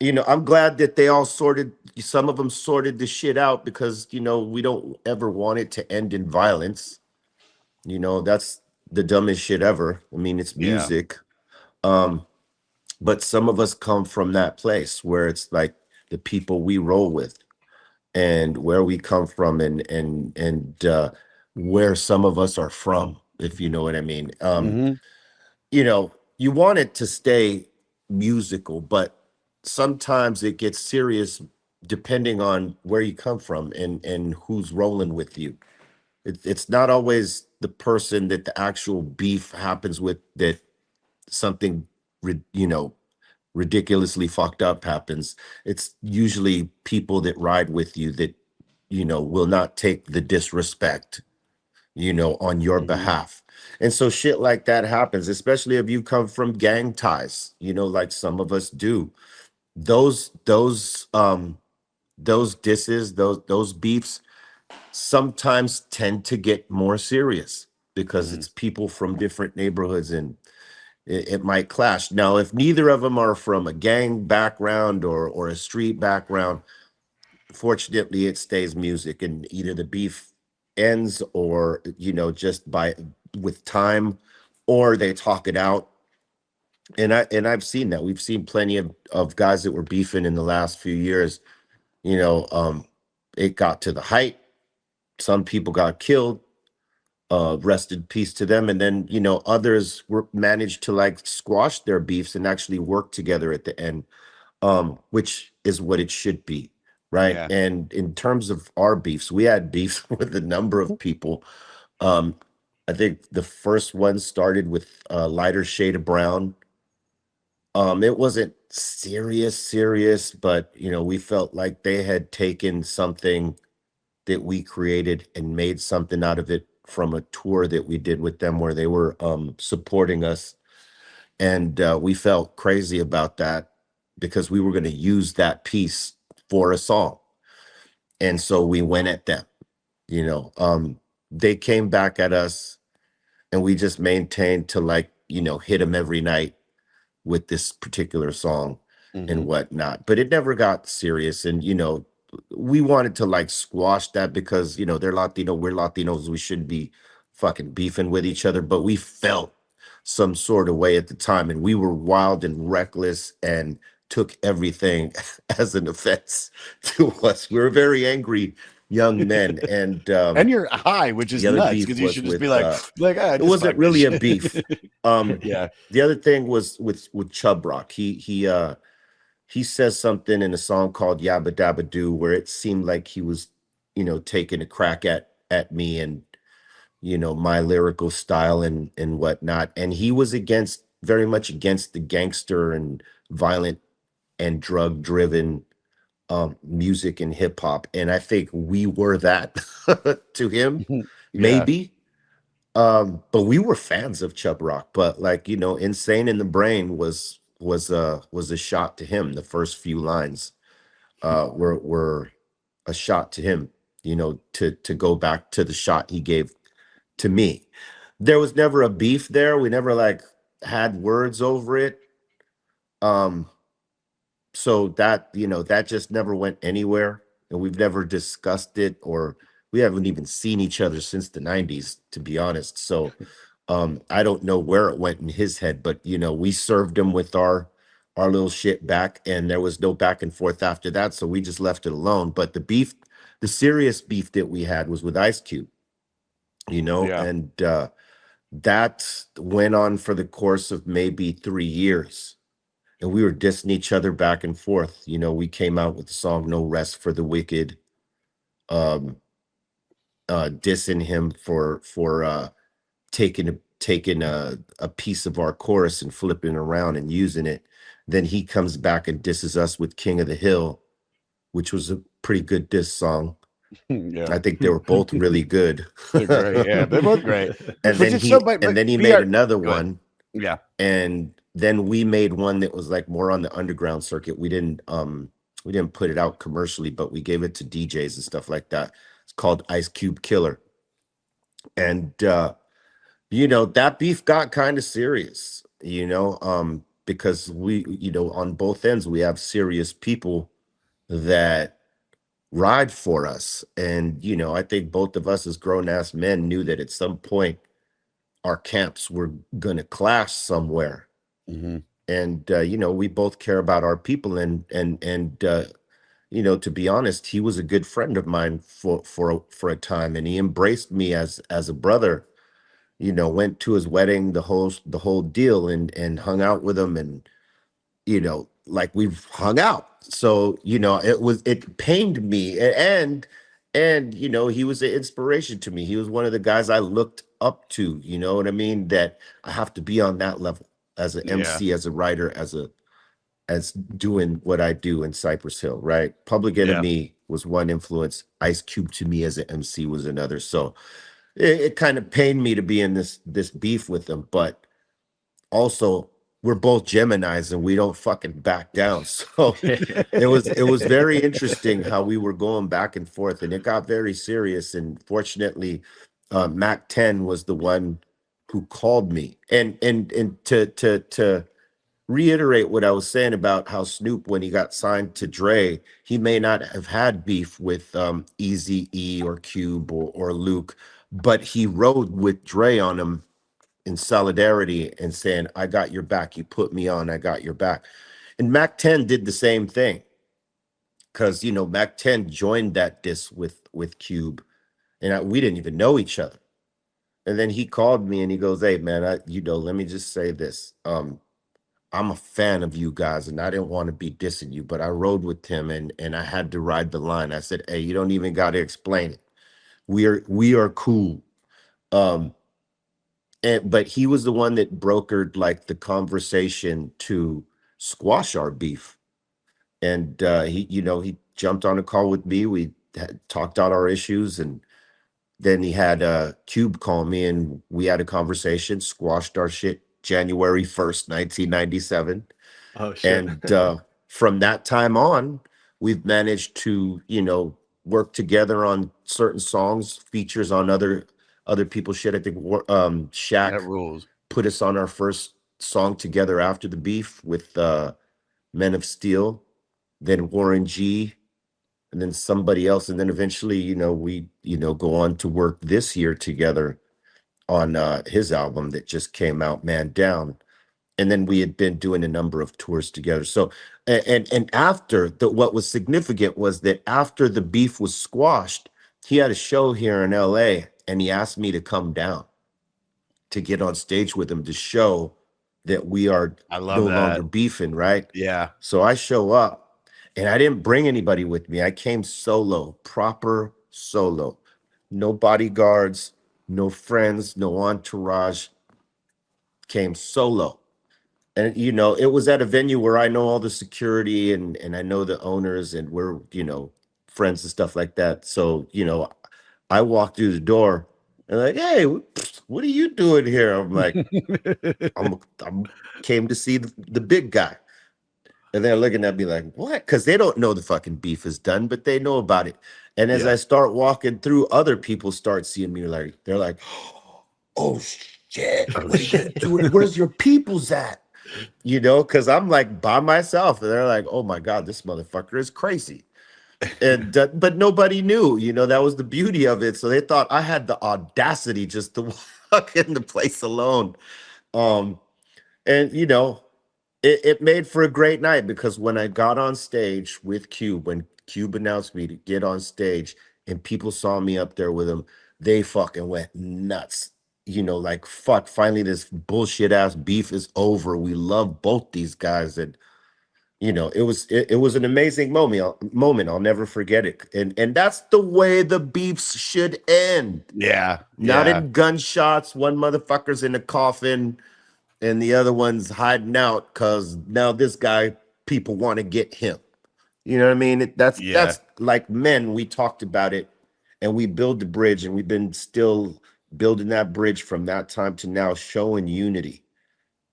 Speaker 2: I'm glad that they all sorted, some of them sorted the shit out, because we don't ever want it to end in violence. That's the dumbest shit ever. I mean, it's
Speaker 1: Yeah.
Speaker 2: music. um but some of us come from that place where it's like the people we roll with and where we come from, and where some of us are from, if you know what I mean.
Speaker 1: Mm-hmm.
Speaker 2: You want it to stay musical, but sometimes it gets serious depending on where you come from and who's rolling with you. It's not always the person that the actual beef happens with, that something ri- you know ridiculously fucked up happens. It's usually people that ride with you that will not take the disrespect, on your
Speaker 1: Mm-hmm.
Speaker 2: behalf. And so shit like that happens, especially if you come from gang ties, like some of us do. Those disses, those beefs sometimes tend to get more serious because
Speaker 1: Mm-hmm.
Speaker 2: it's people from different neighborhoods, and it might clash. Now, if neither of them are from a gang background or a street background, fortunately it stays music, and either the beef ends, or just by with time, or they talk it out. And I've seen that. We've seen plenty of guys that were beefing in the last few years. you know um it got to the height, some people got killed, rest in peace to them, and then others were managed to like squash their beefs and actually work together at the end, which is what it should be, right?
Speaker 1: Yeah.
Speaker 2: And in terms of our beefs, we had beefs with a number of people. Um, I think the first one started with Lighter Shade of Brown. It wasn't serious, but we felt like they had taken something that we created and made something out of it from a tour that we did with them, where they were supporting us, and we felt crazy about that because we were going to use that piece for a song, and so we went at them. you know um they came back at us, and we just maintained to like hit them every night with this particular song and
Speaker 1: Mm-hmm.
Speaker 2: whatnot, but it never got serious. And we wanted to like squash that because they're Latino, we're Latinos, we shouldn't be fucking beefing with each other, but we felt some sort of way at the time, and we were wild and reckless and took everything as an offense to us. We were very angry young men, and
Speaker 1: And you're high, which is
Speaker 2: the other
Speaker 1: nuts
Speaker 2: beef
Speaker 1: because you
Speaker 2: was
Speaker 1: should just
Speaker 2: with
Speaker 1: be like,
Speaker 2: it
Speaker 1: just
Speaker 2: wasn't
Speaker 1: fuck this
Speaker 2: really a
Speaker 1: shit.
Speaker 2: beef.
Speaker 1: Yeah.
Speaker 2: The other thing was with Chub Rock. He says something in a song called Yabba Dabba Doo where it seemed like he was, taking a crack at me and my lyrical style and whatnot. And he was very much against the gangster and violent and drug driven music and hip hop. And I think we were that to him,
Speaker 1: Yeah.
Speaker 2: maybe. But we were fans of Chub Rock. But like, Insane in the Brain was a shot to him. The first few lines were a shot to him, to go back to the shot he gave to me. There was never a beef there. We never like had words over it. Um, so that just never went anywhere, and we've never discussed it, or we haven't even seen each other since the 90s, to be honest. So I don't know where it went in his head, but we served him with our little shit back, and there was no back and forth after that, so we just left it alone. But the serious beef that we had was with Ice Cube,
Speaker 1: Yeah.
Speaker 2: and that went on for the course of maybe 3 years, and we were dissing each other back and forth. We came out with the song "No Rest for the Wicked," um, dissing him for taking a piece of our chorus and flipping it around and using it. Then he comes back and disses us with "King of the Hill," which was a pretty good diss song.
Speaker 1: Yeah.
Speaker 2: I think they were both really good.
Speaker 1: They're great. Yeah, they're both great.
Speaker 2: and
Speaker 1: But
Speaker 2: then
Speaker 1: just so,
Speaker 2: he made
Speaker 1: BR,
Speaker 2: another
Speaker 1: go ahead.
Speaker 2: one,
Speaker 1: Yeah.
Speaker 2: and then we made one that was like more on the underground circuit. We didn't put it out commercially, but we gave it to DJs and stuff like that. It's called Ice Cube Killer. And that beef got kind of serious, because on both ends we have serious people that ride for us. And I think both of us as grown-ass men knew that at some point our camps were gonna clash somewhere.
Speaker 1: Hmm.
Speaker 2: And we both care about our people, and to be honest, he was a good friend of mine for a time, and he embraced me as a brother. Went to his wedding, the whole deal, and hung out with him, and like we've hung out. So it pained me, and he was an inspiration to me. He was one of the guys I looked up to. You know what I mean? That I have to be on that level as an
Speaker 1: Yeah.
Speaker 2: MC, as a writer, as doing what I do in Cypress Hill, right? Public
Speaker 1: Yeah.
Speaker 2: Enemy was one influence. Ice Cube to me as an MC was another. So it kind of pained me to be in this beef with them, but also we're both Geminis and we don't fucking back down. So it was very interesting how we were going back and forth, and it got very serious. And fortunately, Mac 10 was the one who called me. And to reiterate what I was saying about how Snoop, when he got signed to Dre, he may not have had beef with Easy E or Cube or Luke, but he rode with Dre on him in solidarity and saying, "I got your back. You put me on. I got your back." And Mac 10 did the same thing, because Mac 10 joined that diss with Cube, and we didn't even know each other. And then he called me and he goes, "Hey man, let me just say this. I'm a fan of you guys, and I didn't want to be dissing you, but I rode with him, and I had to ride the line." I said, "Hey, you don't even got to explain it. We are cool." Um, but he was the one that brokered like the conversation to squash our beef. And he jumped on a call with me. We had talked out our issues, and then he had Cube call me, and we had a conversation, squashed our shit January 1st, 1997.
Speaker 3: Oh shit.
Speaker 2: And from that time on, we've managed to, work together on certain songs, features on other people's shit. I think
Speaker 1: That
Speaker 2: Shaq
Speaker 1: rules.
Speaker 2: put us on our first song together after the beef with Men of Steel, then Warren G, and then somebody else, and then eventually, we, go on to work this year together on his album that just came out, Man Down. And then we had been doing a number of tours together. So, and after what was significant was that after the beef was squashed, he had a show here in LA, and he asked me to come down to get on stage with him to show that we are
Speaker 1: I love
Speaker 2: no
Speaker 1: that.
Speaker 2: longer beefing, right?
Speaker 1: Yeah.
Speaker 2: So I show up, and I didn't bring anybody with me. I came solo, proper solo. No bodyguards, no friends, no entourage. Came solo. And it was at a venue where I know all the security, and I know the owners, and we're, friends and stuff like that. So, I walked through the door and like, hey, what are you doing here? I'm like, I'm came to see the big guy. And they're looking at me like, what? Because they don't know the fucking beef is done, but they know about it. And as
Speaker 1: Yeah.
Speaker 2: I start walking through, other people start seeing me, like, they're like, oh shit,
Speaker 1: Oh
Speaker 2: what are you
Speaker 1: shit.
Speaker 2: doing? Where's your peoples at? Because I'm like by myself, and they're like, oh my God, this motherfucker is crazy. And but nobody knew, that was the beauty of it. So they thought I had the audacity just to walk in the place alone. Um, and it made for a great night, because when I got on stage with Cube, when Cube announced me to get on stage and people saw me up there with him, they fucking went nuts. Like, fuck, finally this bullshit ass beef is over. We love both these guys. And it was an amazing moment. I'll never forget it. And that's the way the beefs should end.
Speaker 1: Yeah.
Speaker 2: Not
Speaker 1: Yeah.
Speaker 2: in gunshots, one motherfucker's in a coffin and the other one's hiding out because now this guy, people want to get him. You know what I mean?
Speaker 1: Yeah.
Speaker 2: That's like men. We talked about it, and we build the bridge, and we've been still building that bridge from that time to now, showing unity.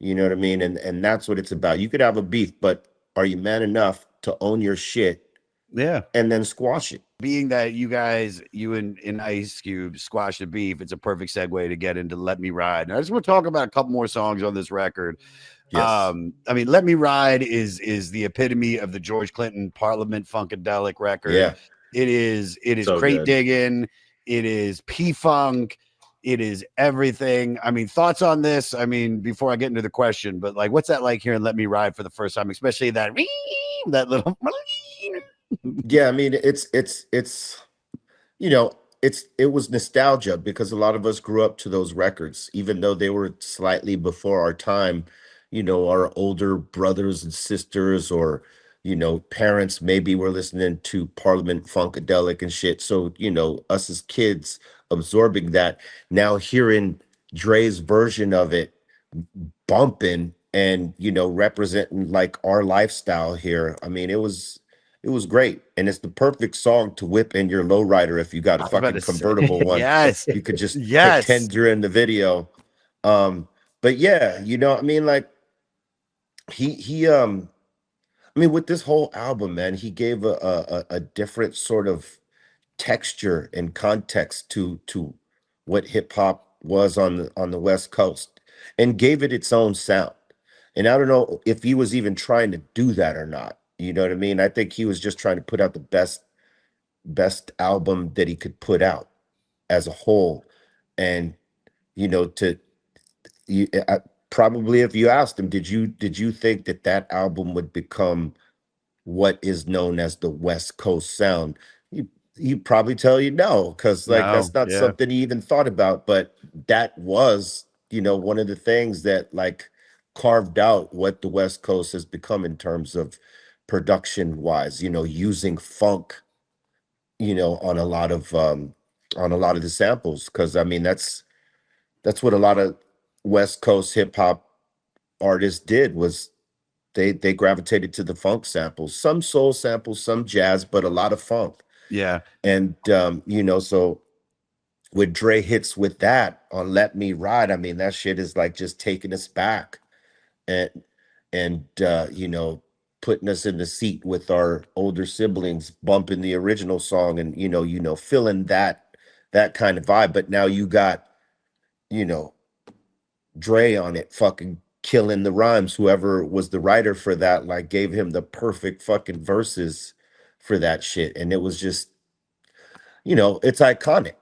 Speaker 2: You know what I mean? And that's what it's about. You could have a beef, but are you man enough to own your shit
Speaker 1: Yeah.
Speaker 2: and then squash it?
Speaker 1: Being that you guys, you and Ice Cube squash the beef, it's a perfect segue to get into Let Me Ride. And I just want to talk about a couple more songs on this record.
Speaker 2: Yes.
Speaker 1: I mean, Let Me Ride is the epitome of the George Clinton Parliament Funkadelic record.
Speaker 2: Yeah.
Speaker 1: It is
Speaker 2: So
Speaker 1: crate
Speaker 2: good.
Speaker 1: digging, it is P Funk, it is everything. I mean, thoughts on this? I mean, before I get into the question, but like, what's that like hearing Let Me Ride for the first time, especially that little
Speaker 2: Yeah, I mean, it's you know, it was nostalgia, because a lot of us grew up to those records, even though they were slightly before our time. Our older brothers and sisters, or parents maybe were listening to Parliament Funkadelic and shit. So, us as kids absorbing that, now hearing Dre's version of it bumping and representing like our lifestyle here. I mean, it was great, and it's the perfect song to whip in your lowrider if you got a
Speaker 1: I was about
Speaker 2: fucking
Speaker 1: to say,
Speaker 2: convertible one.
Speaker 1: yes,
Speaker 2: You could just
Speaker 1: yes,
Speaker 2: pretend you're in the video. But yeah, I mean, like, he I mean, with this whole album, man, he gave a different sort of texture and context to what hip hop was on the West Coast, and gave it its own sound. And I don't know if he was even trying to do that or not. You know what I mean? I think he was just trying to put out the best album that he could put out as a whole. And to you, probably, if you asked him, did you think that album would become what is known as the West Coast sound? He'd probably tell you no, because like
Speaker 1: no,
Speaker 2: that's not
Speaker 1: yeah,
Speaker 2: something he even thought about. But that was, one of the things that like carved out what the West Coast has become in terms of production wise, using funk, on a lot of the samples. Cause I mean that's what a lot of West Coast hip hop artists did, was they gravitated to the funk samples, some soul samples, some jazz, but a lot of funk.
Speaker 1: yeah,
Speaker 2: And so with Dre hits with that on Let Me Ride, I mean, that shit is like just taking us back, and and putting us in the seat with our older siblings, bumping the original song, and feeling that kind of vibe. But now you got, you know, Dre on it, fucking killing the rhymes. Whoever was the writer for that, like, gave him the perfect fucking verses for that shit. And it was just, it's iconic.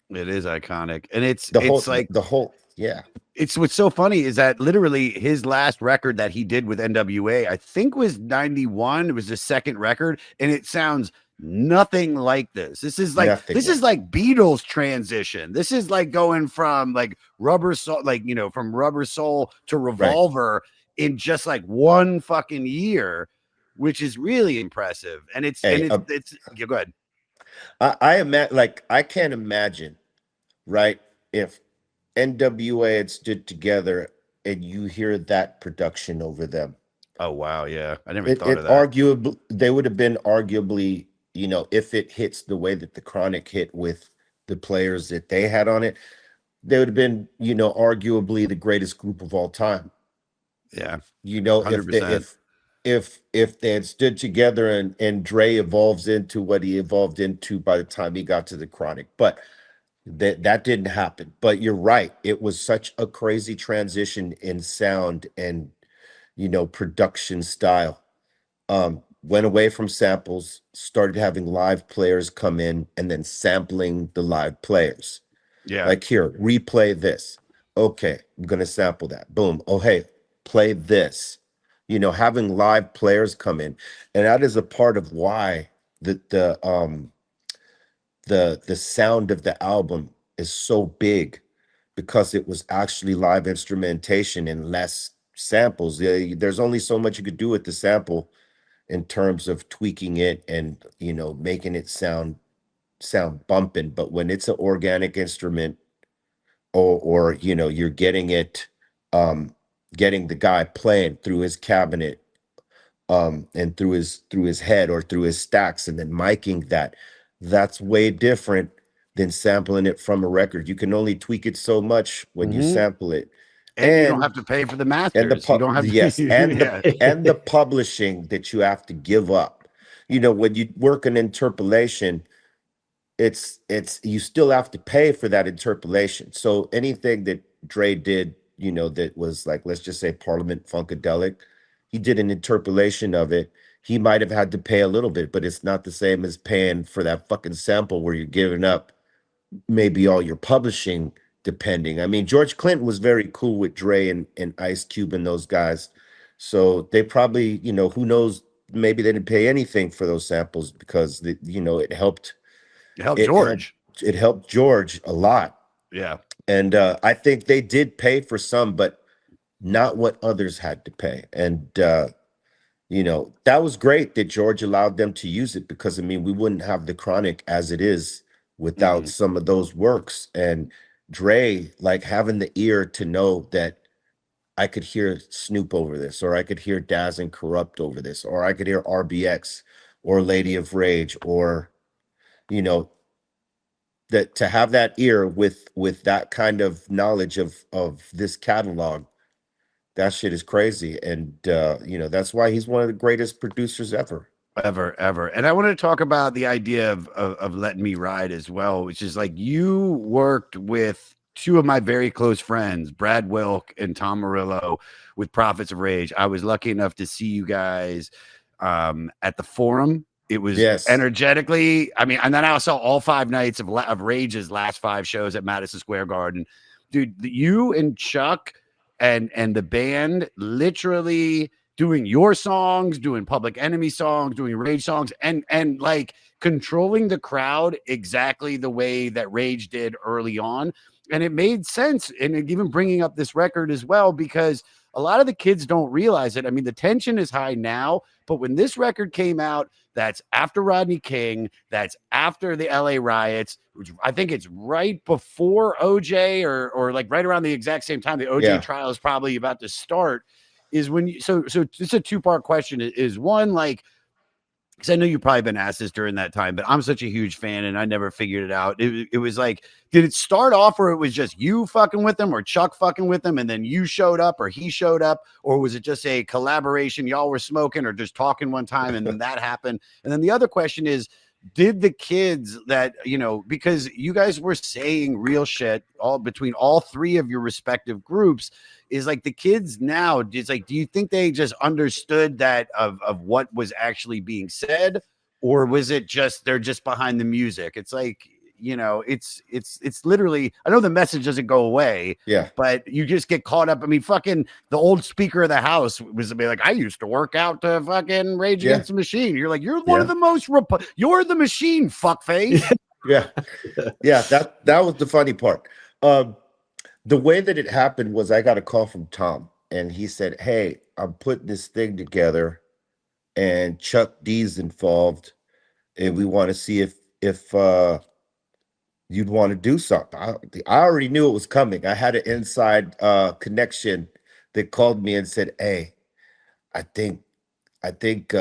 Speaker 1: It is iconic. And it's
Speaker 2: The whole,
Speaker 1: it's like
Speaker 2: the whole, yeah,
Speaker 1: it's what's so funny is that literally his last record that he did with N.W.A, I think was 91. It was the second record, and it sounds nothing like this.
Speaker 2: nothing
Speaker 1: This is
Speaker 2: like it.
Speaker 1: like Beatles transition. This is like going from like Rubber Soul, like from Rubber Soul to
Speaker 2: Right.
Speaker 1: Revolver in just like one fucking year, which is really impressive. And
Speaker 2: Hey,
Speaker 1: it's yeah, go ahead.
Speaker 2: I imagine, like, I can't imagine, right? If NWA had stood together and you hear that production over them,
Speaker 1: Oh wow, yeah. I never
Speaker 2: it
Speaker 1: thought of
Speaker 2: it
Speaker 1: that.
Speaker 2: arguably they would have been arguably, if it hits the way that the Chronic hit with the players that they had on it, they would have been, arguably the greatest group of all time.
Speaker 1: Yeah,
Speaker 2: If they
Speaker 1: 100%.
Speaker 2: if they had stood together and Dre evolves into what he evolved into by the time he got to the Chronic. But that didn't happen. But you're right. It was such a crazy transition in sound and production style. Went away from samples, started having live players come in and then sampling the live players.
Speaker 1: Yeah.
Speaker 2: Like, here, replay this. Okay, I'm gonna sample that. Boom. Oh, hey, play this. Having live players come in, and that is a part of why the sound of the album is so big, because it was actually live instrumentation and less samples. There's only so much you could do with the sample in terms of tweaking it and making it sound bumping. But when it's an organic instrument, or you're getting it, um getting the guy playing through his cabinet, and through his head or through his stacks, and then miking that's way different than sampling it from a record. You can only tweak it so much when you
Speaker 1: Mhm.
Speaker 2: sample it.
Speaker 1: And you don't
Speaker 2: and
Speaker 1: have to pay for the
Speaker 2: and
Speaker 1: masters. You don't have to
Speaker 2: yes, and the
Speaker 1: yeah.
Speaker 2: and the publishing that you have to give up. When you work an interpolation, it's you still have to pay for that interpolation. So anything that Dre did, that was, like, let's just say Parliament Funkadelic, he did an interpolation of it. He might have had to pay a little bit, but it's not the same as paying for that fucking sample where you're giving up maybe all your publishing, depending. I mean, George Clinton was very cool with Dre and Ice Cube and those guys. So they probably, who knows, maybe they didn't pay anything for those samples, because it helped
Speaker 1: Help
Speaker 2: it helped
Speaker 1: George.
Speaker 2: it helped George a lot.
Speaker 1: Yeah.
Speaker 2: And I think they did pay for some, but not what others had to pay. And that was great that George allowed them to use it, because I mean, we wouldn't have the Chronic as it is without
Speaker 1: Mm-mm.
Speaker 2: some of those works. And Dre, like, having the ear to know that I could hear Snoop over this, or I could hear Daz and Corrupt over this, or I could hear RBX or Lady of Rage, or you know that, to have that ear with that kind of knowledge of this catalog, that shit is crazy. And that's why he's one of the greatest producers ever.
Speaker 1: Ever. And I want to talk about the idea of letting me ride as well, which is like you worked with two of my very close friends, Brad Wilk and Tom Murillo, with Prophets of Rage. I was lucky enough to see you guys at the Forum. It was
Speaker 2: Yes.
Speaker 1: energetically, I mean, and then I saw all 5 nights of Rage's last 5 shows at Madison Square Garden. Dude, you and Chuck and the band literally doing your songs, doing Public Enemy songs, doing Rage songs, and like controlling the crowd exactly the way that Rage did early on. And it made sense. And even bringing up this record as well, because a lot of the kids don't realize it. I mean, the tension is high now, but when this record came out, that's after Rodney King, that's after the LA riots, which I think it's right before OJ, or like right around the exact same time the OJ
Speaker 2: Yeah.
Speaker 1: trial is probably about to start. Is when you, so it's a two-part question. Is one, like, because I know you've probably been asked this during that time, but I'm such a huge fan and I never figured it out. It was like, did it start off or it was just you fucking with them or Chuck fucking with them and then you showed up or he showed up, or was it just a collaboration? Y'all were smoking or just talking one time and then that happened. And then the other question is, did the kids that, because you guys were saying real shit all between all three of your respective groups, is like the kids now, it's like, do you think they just understood that of what was actually being said, or was it just they're just behind the music? It's like, you know, it's literally, I know the message doesn't go away,
Speaker 2: Yeah.
Speaker 1: but you just get caught up. I mean, fucking the old Speaker of the House was like, I used to work out to fucking Rage
Speaker 2: Yeah.
Speaker 1: Against the Machine. You're like, you're one of
Speaker 2: Yeah.
Speaker 1: the most you're the machine, fuckface.
Speaker 2: Yeah. Yeah. That was the funny part. Um, the way that it happened was I got a call from Tom and he said, "Hey, I'm putting this thing together and Chuck D's involved and we want to see if you'd want to do something." I already knew it was coming. I had an inside connection that called me and said, "Hey, I think I think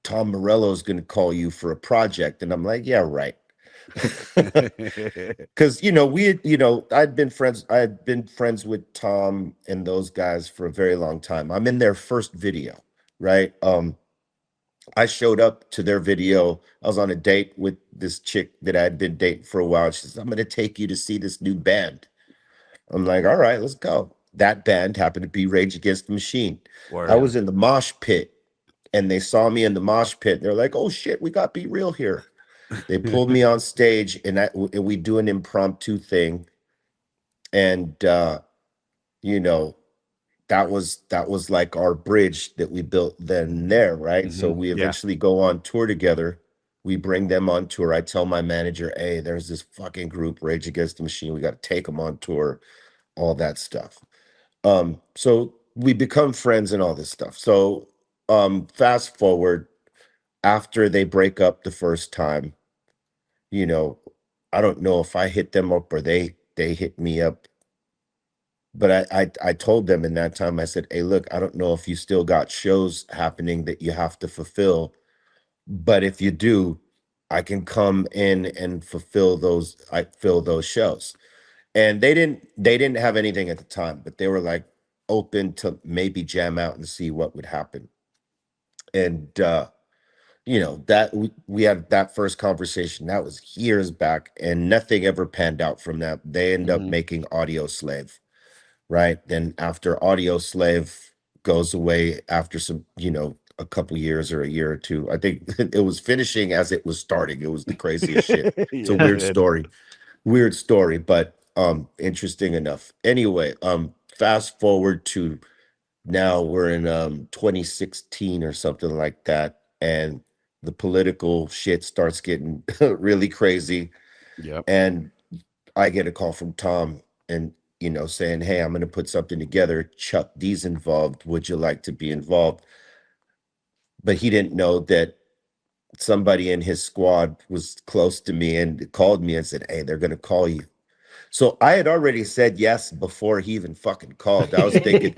Speaker 2: Tom Morello is going to call you for a project." And I'm like, "Yeah, right." Because I had been friends with Tom and those guys for a very long time. I'm in their first video, right? I showed up to their video. I was on a date with this chick that I had been dating for a while. She says, "I'm going to take you to see this new band." I'm like, "All right, let's go." That band happened to be Rage Against the Machine. I
Speaker 1: Word.
Speaker 2: was in the mosh pit and they saw me in the mosh pit. They're like, "Oh shit, we got Be Real here." They pulled me on stage and we do an impromptu thing. And you know, that was like our bridge that we built then and there, right? So we
Speaker 1: Yeah.
Speaker 2: eventually go on tour together. We bring them on tour. I tell my manager, "Hey, there's this fucking group, Rage Against the Machine. We got to take them on tour," all that stuff. So we become friends and all this stuff. So fast forward after they break up the first time, you know, I don't know if I hit them up or they hit me up, but I told them in that time, I said, "Hey, look, I don't know if you still got shows happening that you have to fulfill, but if you do, I can come in and fill those shows." And they didn't have anything at the time, but they were like open to maybe jam out and see what would happen. And that we had that first conversation. That was years back, and nothing ever panned out from that. They end up making Audio Slave, right? Then after Audio Slave goes away after a couple years or a year or two, I think it was finishing as it was starting. It was the craziest shit. It's a
Speaker 1: Yeah,
Speaker 2: weird
Speaker 1: man.
Speaker 2: story, but interesting enough. Anyway, fast forward to now we're in 2016 or something like that, and the political shit starts getting really crazy.
Speaker 1: Yep.
Speaker 2: And I get a call from Tom and saying, "Hey, I'm going to put something together. Chuck D's involved. Would you like to be involved?" But he didn't know that somebody in his squad was close to me and called me and said, "Hey, they're going to call you." So I had already said yes before he even fucking called. I was thinking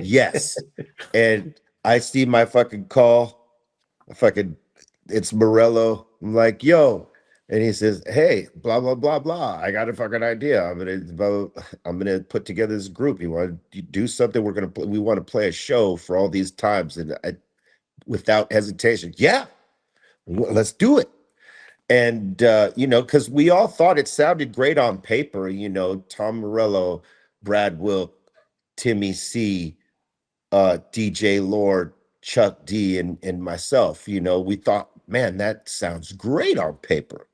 Speaker 2: yes. And I see my fucking call, fucking, it's Morello. I'm like, "Yo." And he says, "Hey, blah, blah, blah, blah. I got a fucking idea. I'm gonna put together this group. You want to do something? We want to play a show for all these times." And without hesitation, "Yeah, let's do it." And because we all thought it sounded great on paper, Tom Morello, Brad Wilk, Timmy C, DJ Lord, Chuck D, and myself. We thought, man, that sounds great on paper.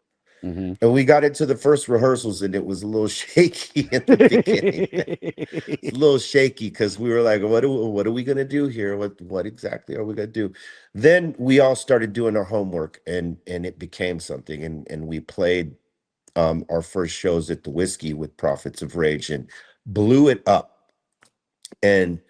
Speaker 1: Mhm.
Speaker 2: And we got into the first rehearsals and it was a little shaky in the beginning. It's a little shaky because we were like, what are we gonna do here? What exactly are we gonna do? Then we all started doing our homework and it became something. And we played our first shows at the Whiskey with Prophets of Rage and blew it up. And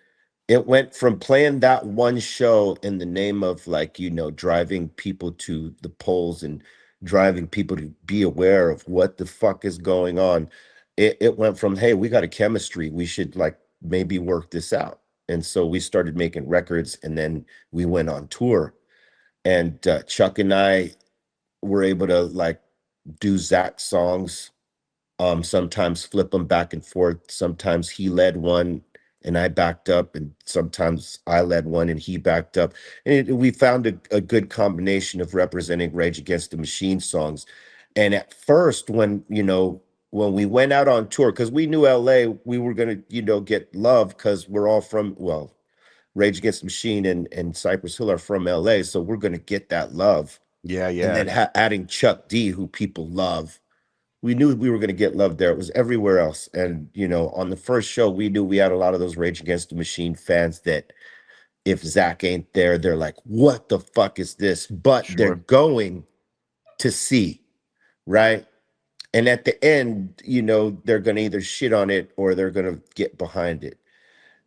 Speaker 2: it went from playing that one show in the name of, like, driving people to the polls and driving people to be aware of what the fuck is going on. It went from, "Hey, we got a chemistry. We should, like, maybe work this out." And so we started making records and then we went on tour. And Chuck and I were able to, like, do Zach songs, sometimes flip them back and forth. Sometimes he led one and I backed up, and sometimes I led one and he backed up. And we found a good combination of representing Rage Against the Machine songs. And at first, when we went out on tour, because we knew LA, we were gonna, get love because we're all from, well, Rage Against the Machine and Cypress Hill are from LA, so we're gonna get that love.
Speaker 1: Yeah,
Speaker 2: and
Speaker 1: yeah.
Speaker 2: then adding Chuck D, who people love. We knew we were going to get love there. It was everywhere else. And, you know, on the first show, we knew we had a lot of those Rage Against the Machine fans that if Zach ain't there, they're like, what the fuck is this? But they're
Speaker 1: Sure.
Speaker 2: going to see, right? And at the end, you know, they're going to either shit on it or they're going to get behind it.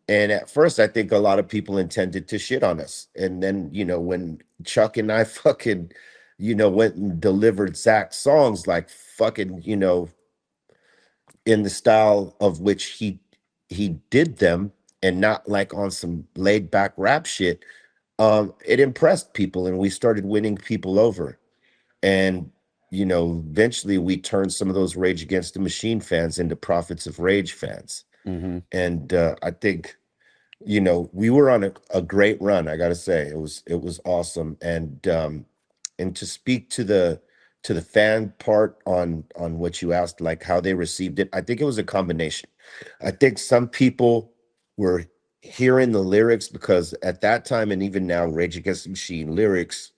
Speaker 2: And at first, I think a lot of people intended to shit on us. And then, you know, when Chuck and I fucking, you know, went and delivered Zach's songs like fucking, you know, in the style of which he did them and not like on some laid back rap shit, it impressed people and we started winning people over. And you know, eventually we turned some of those Rage Against the Machine fans into Prophets of Rage fans.
Speaker 1: Mm-hmm.
Speaker 2: And I think, you know, we were on a great run. I gotta say, it was awesome. And to speak to the fan part on what you asked, like how they received it, I think it was a combination. I think some people were hearing the lyrics because at that time and even now, Rage Against the Machine lyrics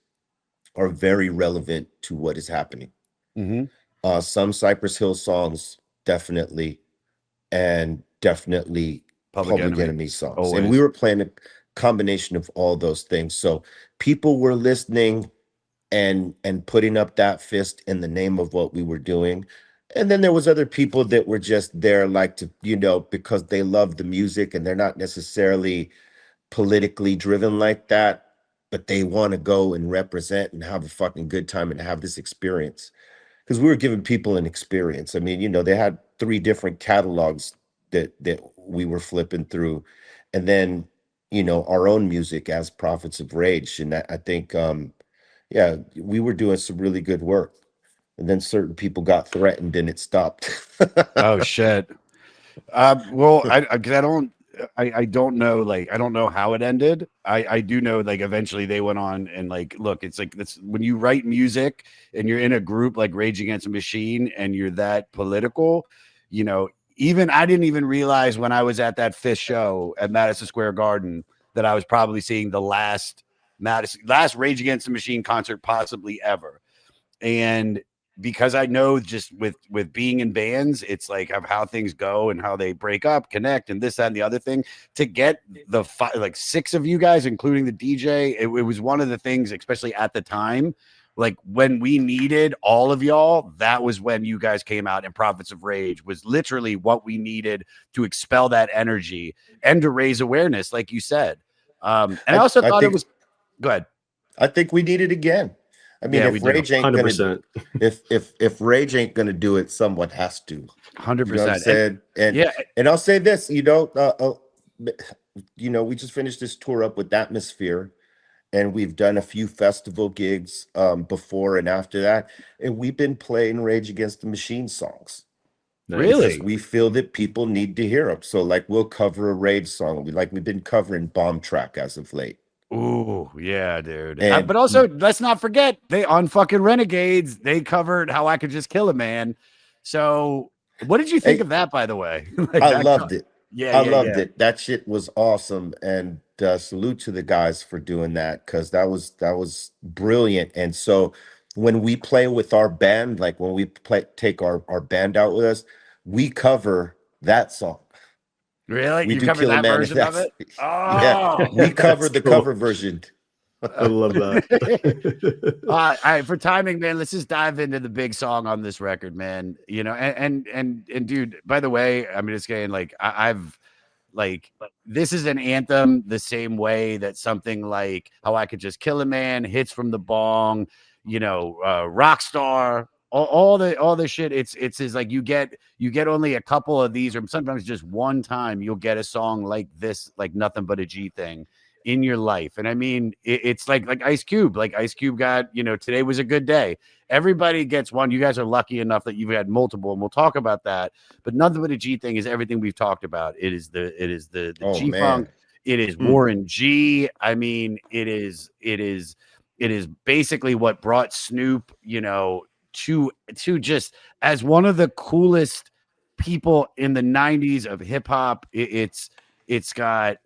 Speaker 2: are very relevant to what is happening.
Speaker 1: Mm-hmm.
Speaker 2: Some Cypress Hill songs definitely, and definitely
Speaker 1: Public
Speaker 2: Public
Speaker 1: Enemy.
Speaker 2: Enemy songs. And we
Speaker 1: Always.
Speaker 2: were playing a combination of all those things. So people were listening and putting up that fist in the name of what we were doing. And then there was other people that were just there like to, you know, because they love the music and they're not necessarily politically driven like that, but they want to go and represent and have a fucking good time and have this experience because we were giving people an experience. I mean, you know, they had three different catalogs that we were flipping through, and then you know our own music as Prophets of Rage, and I think, yeah, we were doing some really good work. And then certain people got threatened, and it stopped.
Speaker 1: Oh shit. Well, because I don't know, like, I don't know how it ended. I do know, like, eventually they went on and, like, look, it's like this when you write music and you're in a group like Rage Against a Machine and you're that political, you know, even I didn't even realize when I was at that fifth show at Madison Square Garden that I was probably seeing the last Rage Against the Machine concert possibly ever. And because I know just with being in bands, it's like of how things go and how they break up, connect, and this, that, and the other thing. To get the like six of you guys, including the DJ, it was one of the things, especially at the time, like when we needed all of y'all, that was when you guys came out, and Prophets of Rage was literally what we needed to expel that energy and to raise awareness, like you said. And I
Speaker 2: I
Speaker 1: also
Speaker 2: I
Speaker 1: thought it
Speaker 2: think
Speaker 1: was good.
Speaker 2: I think we need it again. I mean,
Speaker 1: Yeah, we
Speaker 2: if
Speaker 1: do.
Speaker 2: Rage ain't gonna
Speaker 3: 100%.
Speaker 2: if Rage ain't gonna do it, someone has to. You know what I'm
Speaker 1: 100%. And
Speaker 2: saying? And
Speaker 1: yeah,
Speaker 2: and I'll say this, you know, we just finished this tour up with Atmosphere, and we've done a few festival gigs before and after that, and we've been playing Rage Against the Machine songs because
Speaker 3: Nice.
Speaker 1: really.
Speaker 2: we feel that people need to hear them. So, like, we'll cover a Rage song. We've been covering Bomb Track as of late,
Speaker 1: Ooh, yeah, dude.
Speaker 2: and
Speaker 1: But also, let's not forget they on fucking Renegades. They covered "How I Could Just Kill a Man." So, what did you think
Speaker 2: hey,
Speaker 1: of that, by the way? Like
Speaker 2: I
Speaker 1: that.
Speaker 2: loved it.
Speaker 1: Yeah,
Speaker 2: I
Speaker 1: yeah,
Speaker 2: loved
Speaker 1: yeah.
Speaker 2: it. That shit was awesome, and salute to the guys for doing that because that was brilliant. And so when we play with our band, like when we play take our band out with us, we cover that song.
Speaker 1: Really,
Speaker 2: We
Speaker 1: you
Speaker 2: do
Speaker 1: covered
Speaker 2: Kill a
Speaker 1: that
Speaker 2: Man, and
Speaker 1: version of
Speaker 2: that's
Speaker 1: it?
Speaker 2: yeah.
Speaker 1: Oh.
Speaker 2: We cover
Speaker 3: That's
Speaker 2: the
Speaker 3: cool.
Speaker 2: cover version.
Speaker 3: I love that.
Speaker 1: All right, for timing, man, let's just dive into the big song on this record, man. You know, and dude, by the way, I'm just saying, like, I've like this is an anthem the same way that something like How I Could Just Kill a Man, Hits from the Bong, you know, Rockstar, all the shit. It's is like you get only a couple of these, or sometimes just one time you'll get a song like this, like Nothing But a G Thing in your life. And I mean, it's like Ice Cube. Like Ice Cube got, you know, Today Was a Good Day. Everybody gets one. You guys are lucky enough that you've had multiple, and we'll talk about that. But Nothing But a G Thing is everything we've talked about. It is the
Speaker 2: Oh
Speaker 1: G Funk.
Speaker 2: man.
Speaker 1: It is
Speaker 3: Mm.
Speaker 1: Warren G. I mean, it is basically what brought Snoop, you know, to just as one of the coolest people in the 90s of hip hop. It's got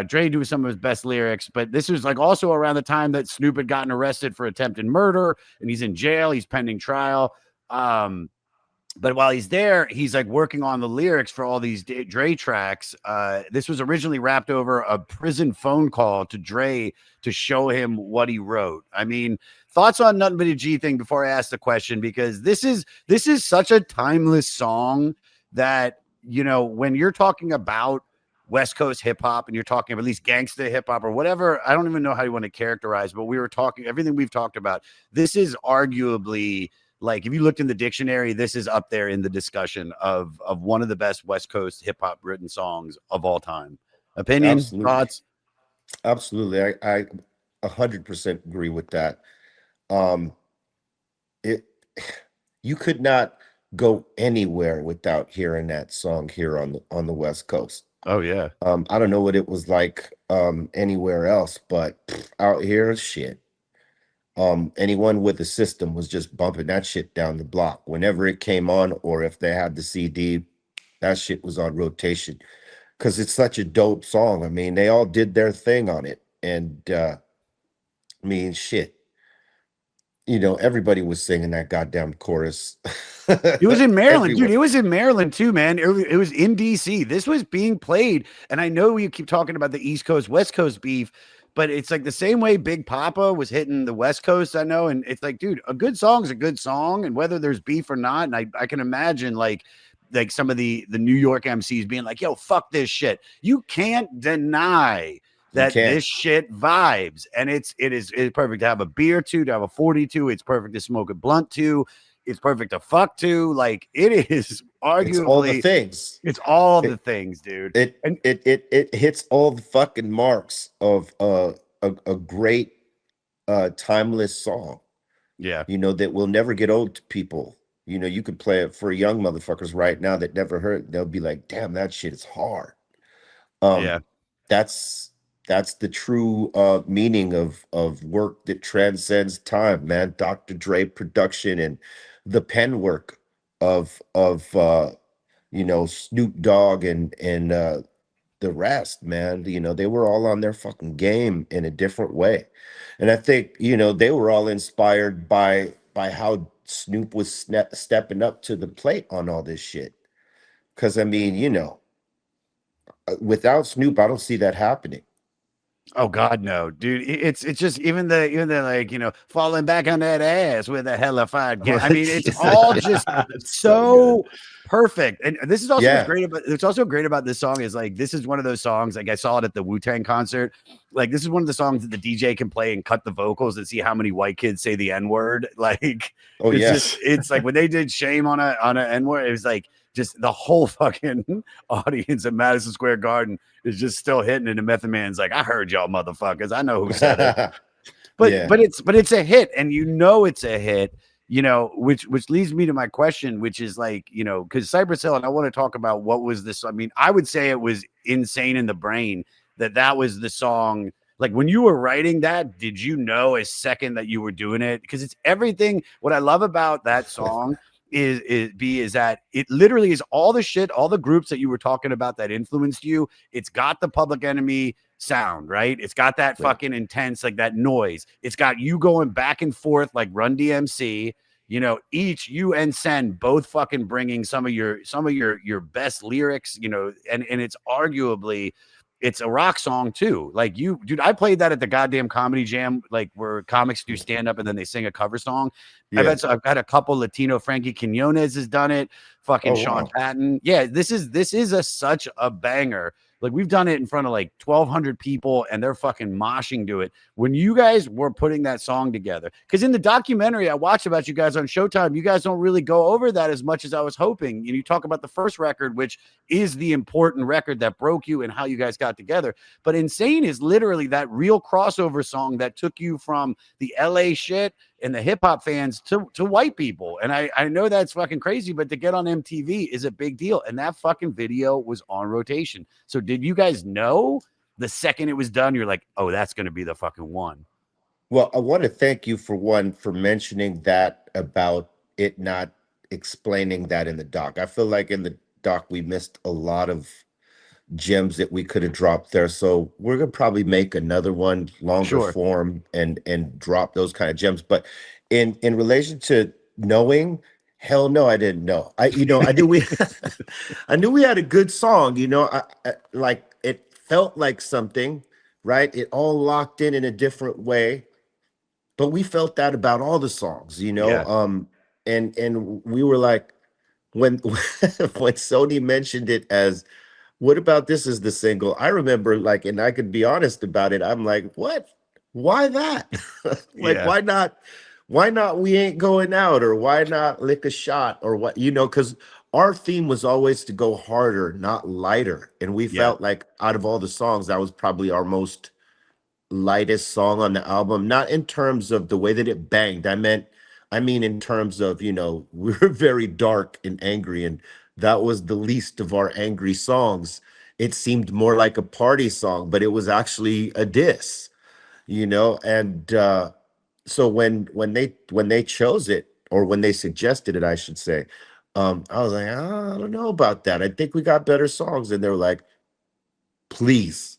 Speaker 1: Dre doing some of his best lyrics, but this was like also around the time that Snoop had gotten arrested for attempted murder, and he's in jail. He's pending trial. But while he's there, he's like working on the lyrics for all these Dre tracks. This was originally wrapped over a prison phone call to Dre to show him what he wrote. I mean, thoughts on Nothing But a G thing before I ask the question, because this is such a timeless song that, you know, when you're talking about West Coast hip hop and you're talking about at least gangsta hip hop or whatever, I don't even know how you want to characterize, but we were talking everything we've talked about. This is arguably, like, if you looked in the dictionary, this is up there in the discussion of one of the best West Coast hip hop written songs of all time. Opinion, thoughts?
Speaker 2: Absolutely. I 100% agree with that. It you could not go anywhere without hearing that song here on the West Coast.
Speaker 1: Oh yeah.
Speaker 2: I don't know what it was like anywhere else, but out here, shit. Anyone with a system was just bumping that shit down the block whenever it came on, or if they had the CD, that shit was on rotation because it's such a dope song. I mean, they all did their thing on it, and I mean, shit, you know, everybody was singing that goddamn chorus.
Speaker 1: It was in Maryland,
Speaker 2: Everyone.
Speaker 1: dude. It was in Maryland too, man. It was in DC. This was being played, and I know you keep talking about the East Coast, West Coast beef, but it's like the same way Big Papa was hitting the West Coast. I know, and it's like, dude, a good song is a good song, and whether there's beef or not, and I can imagine like some of the New York MCs being like, "Yo, fuck this shit." You can't deny that this shit vibes, and it's perfect to have a beer to have a 42. It's perfect to smoke a blunt to. It's perfect to fuck to. Like, it is arguably
Speaker 2: It's all the things.
Speaker 1: It's all the things, dude.
Speaker 2: It hits all the fucking marks of a great timeless song.
Speaker 1: Yeah.
Speaker 2: You know, that will never get old to people. You know, you could play it for young motherfuckers right now that never heard. They'll be like, damn, that shit is hard.
Speaker 1: Yeah.
Speaker 2: That's the true meaning of work that transcends time, man. Dr. Dre production and the pen work of you know, Snoop Dogg and the rest, man. You know, they were all on their fucking game in a different way. And I think, you know, they were all inspired by how Snoop was stepping up to the plate on all this shit. Cause I mean, you know, without Snoop, I don't see that happening.
Speaker 1: Oh God, no, dude. It's just even the like, you know, falling back on that ass with a hellified gas. I mean, it's all just so perfect. And this is also what's great about it's also great about this song is like, this is one of those songs, like I saw it at the Wu-Tang concert. Like, this is one of the songs that the DJ can play and cut the vocals and see how many white kids say the N-word. Like,
Speaker 2: oh
Speaker 1: it's it's like when they did Shame on a N-word, it was like just the whole fucking audience at Madison Square Garden is just still hitting it. And Method Man's like, I heard y'all motherfuckers. I know who said it. But it's a hit, and you know it's a hit, you know, which leads me to my question, which is like, you know, because Cypress Hill, and I want to talk about what was this. I mean, I would say it was Insane in the Brain, that was the song. Like, when you were writing that, did you know a second that you were doing it? Because it's everything. What I love about that song is that it literally is all the shit, all the groups that you were talking about that influenced you. It's got the Public Enemy sound, right? It's got that fucking intense, like that noise. It's got you going back and forth like Run DMC. You know, each you and Sen both fucking bringing some of your best lyrics. You know, and it's arguably. It's a rock song too. Like, you, dude, I played that at the goddamn comedy jam, like where comics do stand up and then they sing a cover song. I've had a couple Latino. Frankie Quinones has done it. Fucking Sean Patton. Yeah, this is such a banger. Like, we've done it in front of like 1,200 people and they're fucking moshing to it. When you guys were putting that song together, because in the documentary I watched about you guys on Showtime, you guys don't really go over that as much as I was hoping. And you talk about the first record, which is the important record that broke you and how you guys got together. But Insane is literally that real crossover song that took you from the LA shit and the hip hop fans to white people. And I know that's fucking crazy, but to get on MTV is a big deal. And that fucking video was on rotation. So did you guys know the second it was done, you're like, oh, that's going to be the fucking one?
Speaker 2: Well, I want to thank you for mentioning that about it not explaining that in the doc. I feel like in the doc we missed a lot of gems that we could have dropped there. So we're gonna probably make another one longer
Speaker 1: Sure.
Speaker 2: form and drop those kind of gems. But in relation to knowing, hell no, I didn't know. I knew we I knew we had a good song, like it felt like something, right? It all locked in a different way. But we felt that about all the songs,
Speaker 1: Yeah.
Speaker 2: and we were like, when when Sony mentioned it as, what about this as the single? I remember, like, and I could be honest about it. I'm like, what? Why that? Like,
Speaker 1: Yeah.
Speaker 2: why not We Ain't Going Out, or why not Lick a Shot, or what, because our theme was always to go harder, not lighter. And we
Speaker 1: Yeah.
Speaker 2: felt like out of all the songs, that was probably our most lightest song on the album, not in terms of the way that it banged. I mean in terms of, we were very dark and angry, and that was the least of our angry songs. It seemed more like a party song, but it was actually a diss, and so when they chose it, or when they suggested it, I should say, I was like, I don't know about that. I think we got better songs. And they were like, please,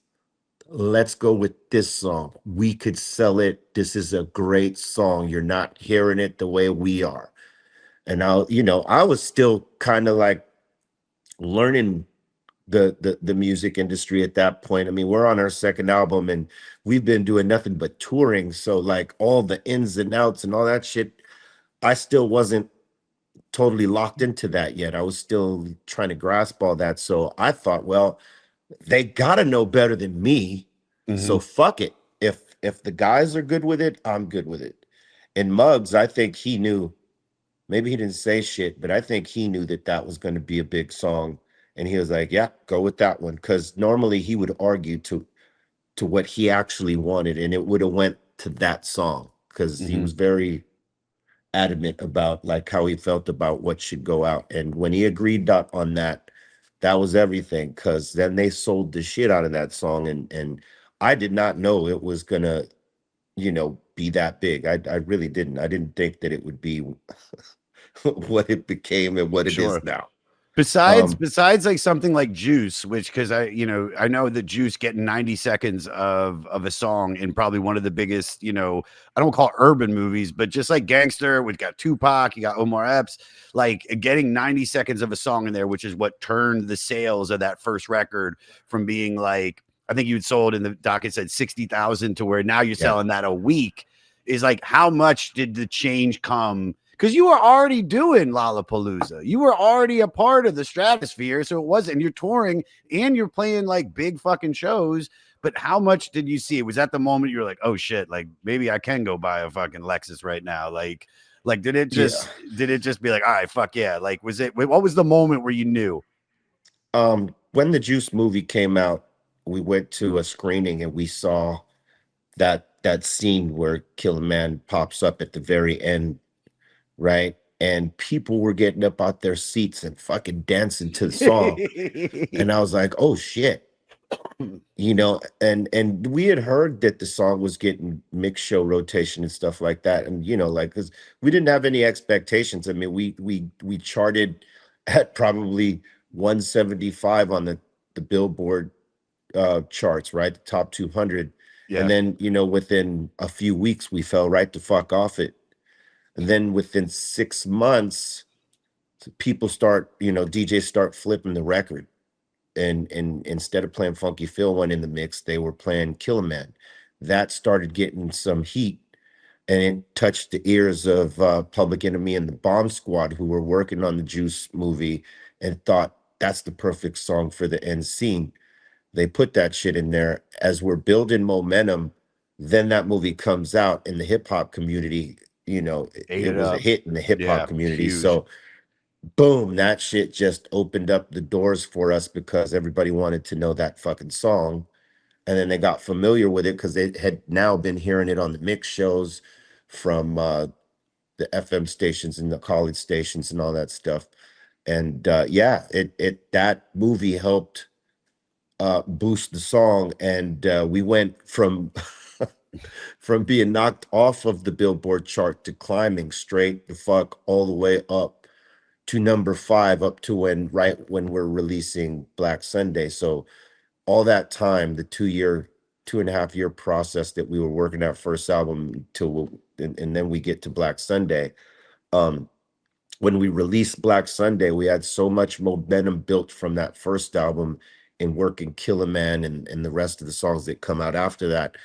Speaker 2: let's go with this song. We could sell it. This is a great song. You're not hearing it the way we are. And I was still kind of like learning the music industry at that point. I mean, we're on our second album and we've been doing nothing but touring. So like all the ins and outs and all that shit, I still wasn't totally locked into that yet. I was still trying to grasp all that. So I thought, well, they gotta know better than me.
Speaker 1: Mhm.
Speaker 2: So fuck it. If the guys are good with it, I'm good with it. And Muggs, I think he knew. Maybe he didn't say shit, but I think he knew that that was going to be a big song, and he was like, "Yeah, go with that one." Because normally he would argue to what he actually wanted, and it would have went to that song because he
Speaker 1: Mhm.
Speaker 2: was very adamant about like how he felt about what should go out. And when he agreed on that, that was everything. Because then they sold the shit out of that song, and I did not know it was gonna, be that big. I really didn't. I didn't think that it would be what it became and what it is
Speaker 1: Sure.
Speaker 2: now. Um,
Speaker 1: Besides like something like Juice, which because I know that Juice getting 90 seconds of a song in probably one of the biggest, I don't call it urban movies, but just like gangster, we've got Tupac, you got Omar Epps, like getting 90 seconds of a song in there, which is what turned the sales of that first record from being like, I think you'd sold in the docket said 60,000 to where now you're
Speaker 2: yeah.
Speaker 1: selling that a week. Is like, how much did the change come? Because you were already doing Lollapalooza. You were already a part of the stratosphere. So it wasn't, you're touring and you're playing like big fucking shows. But how much did you see? Was that the moment you were like, oh shit, like maybe I can go buy a fucking Lexus right now? Like
Speaker 2: Yeah.
Speaker 1: did it just be like, all right, fuck yeah? Like, what was the moment where you knew?
Speaker 2: When the Juice movie came out, we went to a screening and we saw that scene where Killer Man pops up at the very end, right? And people were getting up out their seats and fucking dancing to the song. And I was like, oh shit. And we had heard that the song was getting mixed show rotation and stuff like that. And like, because we didn't have any expectations. I mean, we charted at probably 175 on the Billboard charts, right? The top 200. And
Speaker 1: Yeah.
Speaker 2: then, within a few weeks, we fell right the fuck off it. And then within 6 months, people start, DJs start flipping the record. And instead of playing Funky Phil one in the mix, they were playing Killer Man. That started getting some heat, and it touched the ears of Public Enemy and the Bomb Squad, who were working on the Juice movie and thought that's the perfect song for the end scene. They put that shit in there. As we're building momentum, then that movie comes out in the hip hop community.
Speaker 1: Ate
Speaker 2: It
Speaker 1: it
Speaker 2: was a
Speaker 1: up.
Speaker 2: hit in the hip hop
Speaker 1: Yeah.
Speaker 2: community.
Speaker 1: Huge.
Speaker 2: So boom, that shit just opened up the doors for us because everybody wanted to know that fucking song. And then they got familiar with it because they had now been hearing it on the mix shows from the FM stations and the college stations and all that stuff. And yeah, it that movie helped boost the song, and we went from from being knocked off of the Billboard chart to climbing straight the fuck all the way up to number 5 up to right when we're releasing Black Sunday. So all that time, the 2.5 year process that we were working our first album and then we get to Black Sunday. Um, when we released Black Sunday, we had so much momentum built from that first album and working Killer Man and the rest of the songs that come out after that,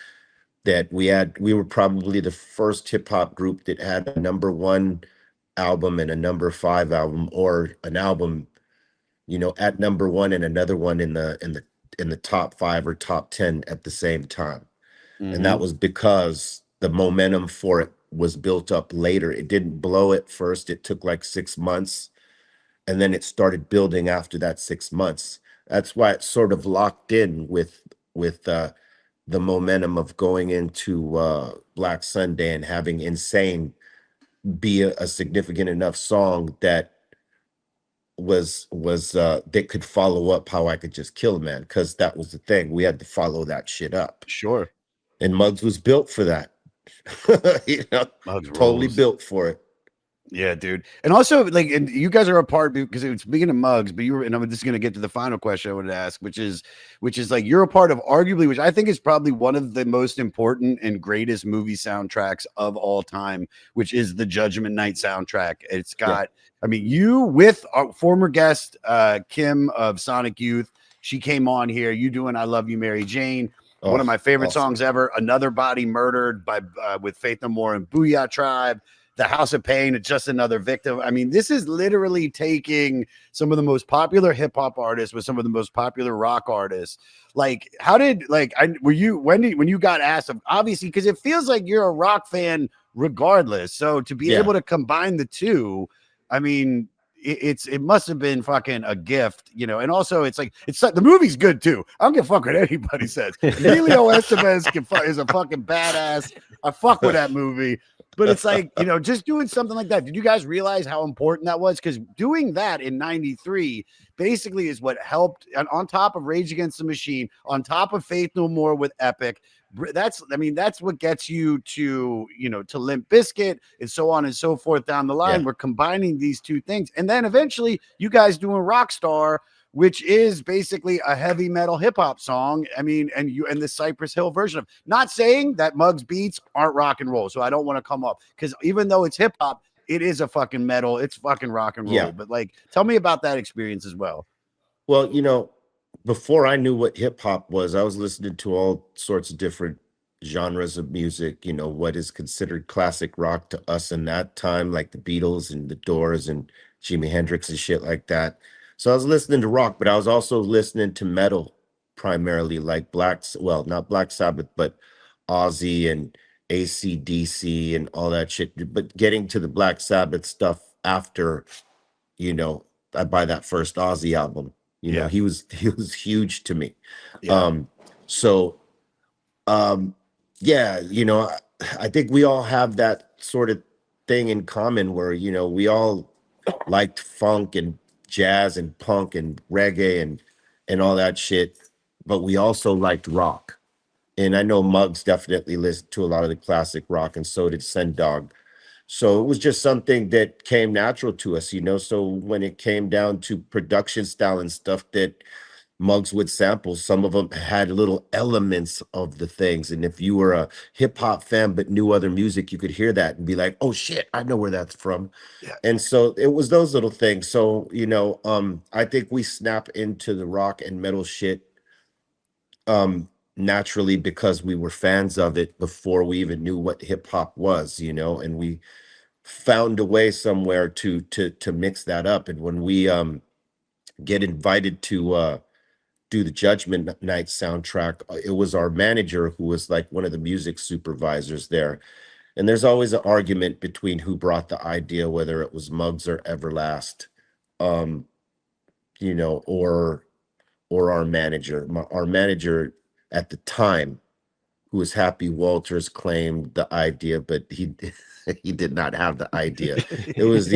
Speaker 2: that we were probably the first hip hop group that had a number 1 album and a number 5 album, or an album, at number 1 and another one in the top 5 or top 10 at the same time. And that was because the momentum for it was built up later. It didn't blow at first. It took like 6 months, and then it started building after that 6 months. That's why it's sort of locked in with the momentum of going into Black Sunday and having Insane be a significant enough song that that could follow up How I Could Just Kill a Man, because that was the thing. We had to follow that shit up.
Speaker 1: Sure.
Speaker 2: And Muggs was built for that.
Speaker 1: Muggs
Speaker 2: Totally
Speaker 1: rules.
Speaker 2: built for it.
Speaker 1: Yeah, dude. And also, like, and you guys are a part, because it's speaking of Muggs, but and I'm just going to get to the final question I wanted to ask, which is like, you're a part of arguably, which I think is probably one of the most important and greatest movie soundtracks of all time, which is the Judgment Night soundtrack. It's got, I mean, you with our former guest, Kim of Sonic Youth, she came on here, you doing I Love You, Mary Jane. One of my favorite songs ever, Another Body Murdered by with Faith No More and Booyah Tribe. The House of Pain, It's Just Another Victim. I mean, this is literally taking some of the most popular hip hop artists with some of the most popular rock artists. Like, how did, like, when you got asked, obviously, because it feels like you're a rock fan regardless. So to be able to combine the two, I mean, it must have been fucking a gift, and also it's like, the movie's good too. I don't give a fuck what anybody says. Emilio Estevez is a fucking badass. I fuck with that movie. But it's like, just doing something like that. Did you guys realize how important that was? Because doing that in 93 basically is what helped, and on top of Rage Against the Machine, on top of Faith No More with Epic. That's what gets you to Limp Bizkit and so on and so forth down the line. We're combining these two things. And then eventually you guys doing Rockstar, which is basically a heavy metal hip hop song. I mean, and the Cypress Hill version of, not saying that Muggs beats aren't rock and roll. So I don't want to come up, because even though it's hip hop, it is a fucking metal. It's fucking rock and roll. Yeah. But like, tell me about that experience as well.
Speaker 2: Well, before I knew what hip hop was, I was listening to all sorts of different genres of music, what is considered classic rock to us in that time, like the Beatles and the Doors and Jimi Hendrix and shit like that. So I was listening to rock, but I was also listening to metal primarily, like not Black Sabbath, but Ozzy and AC/DC and all that shit. But getting to the Black Sabbath stuff after, I buy that first Ozzy album. He was huge to me. Yeah. I think we all have that sort of thing in common where, we all liked funk and jazz and punk and reggae and all that shit, but we also liked rock. And I know Muggs definitely listened to a lot of the classic rock, and so did Sendog. So it was just something that came natural to us, so when it came down to production style and stuff that Muggs would sample, some of them had little elements of the things. And if you were a hip hop fan but knew other music, you could hear that and be like, oh shit, I know where that's from. Yeah. And so it was those little things. So, I think we snap into the rock and metal shit naturally because we were fans of it before we even knew what hip hop was, and we found a way somewhere to mix that up. And when we get invited to do the Judgment Night soundtrack, it was our manager who was like one of the music supervisors there. And there's always an argument between who brought the idea, whether it was Muggs or Everlast, or our manager. Our manager at the time, who was Happy Walters, claimed the idea, but he he did not have the idea. It was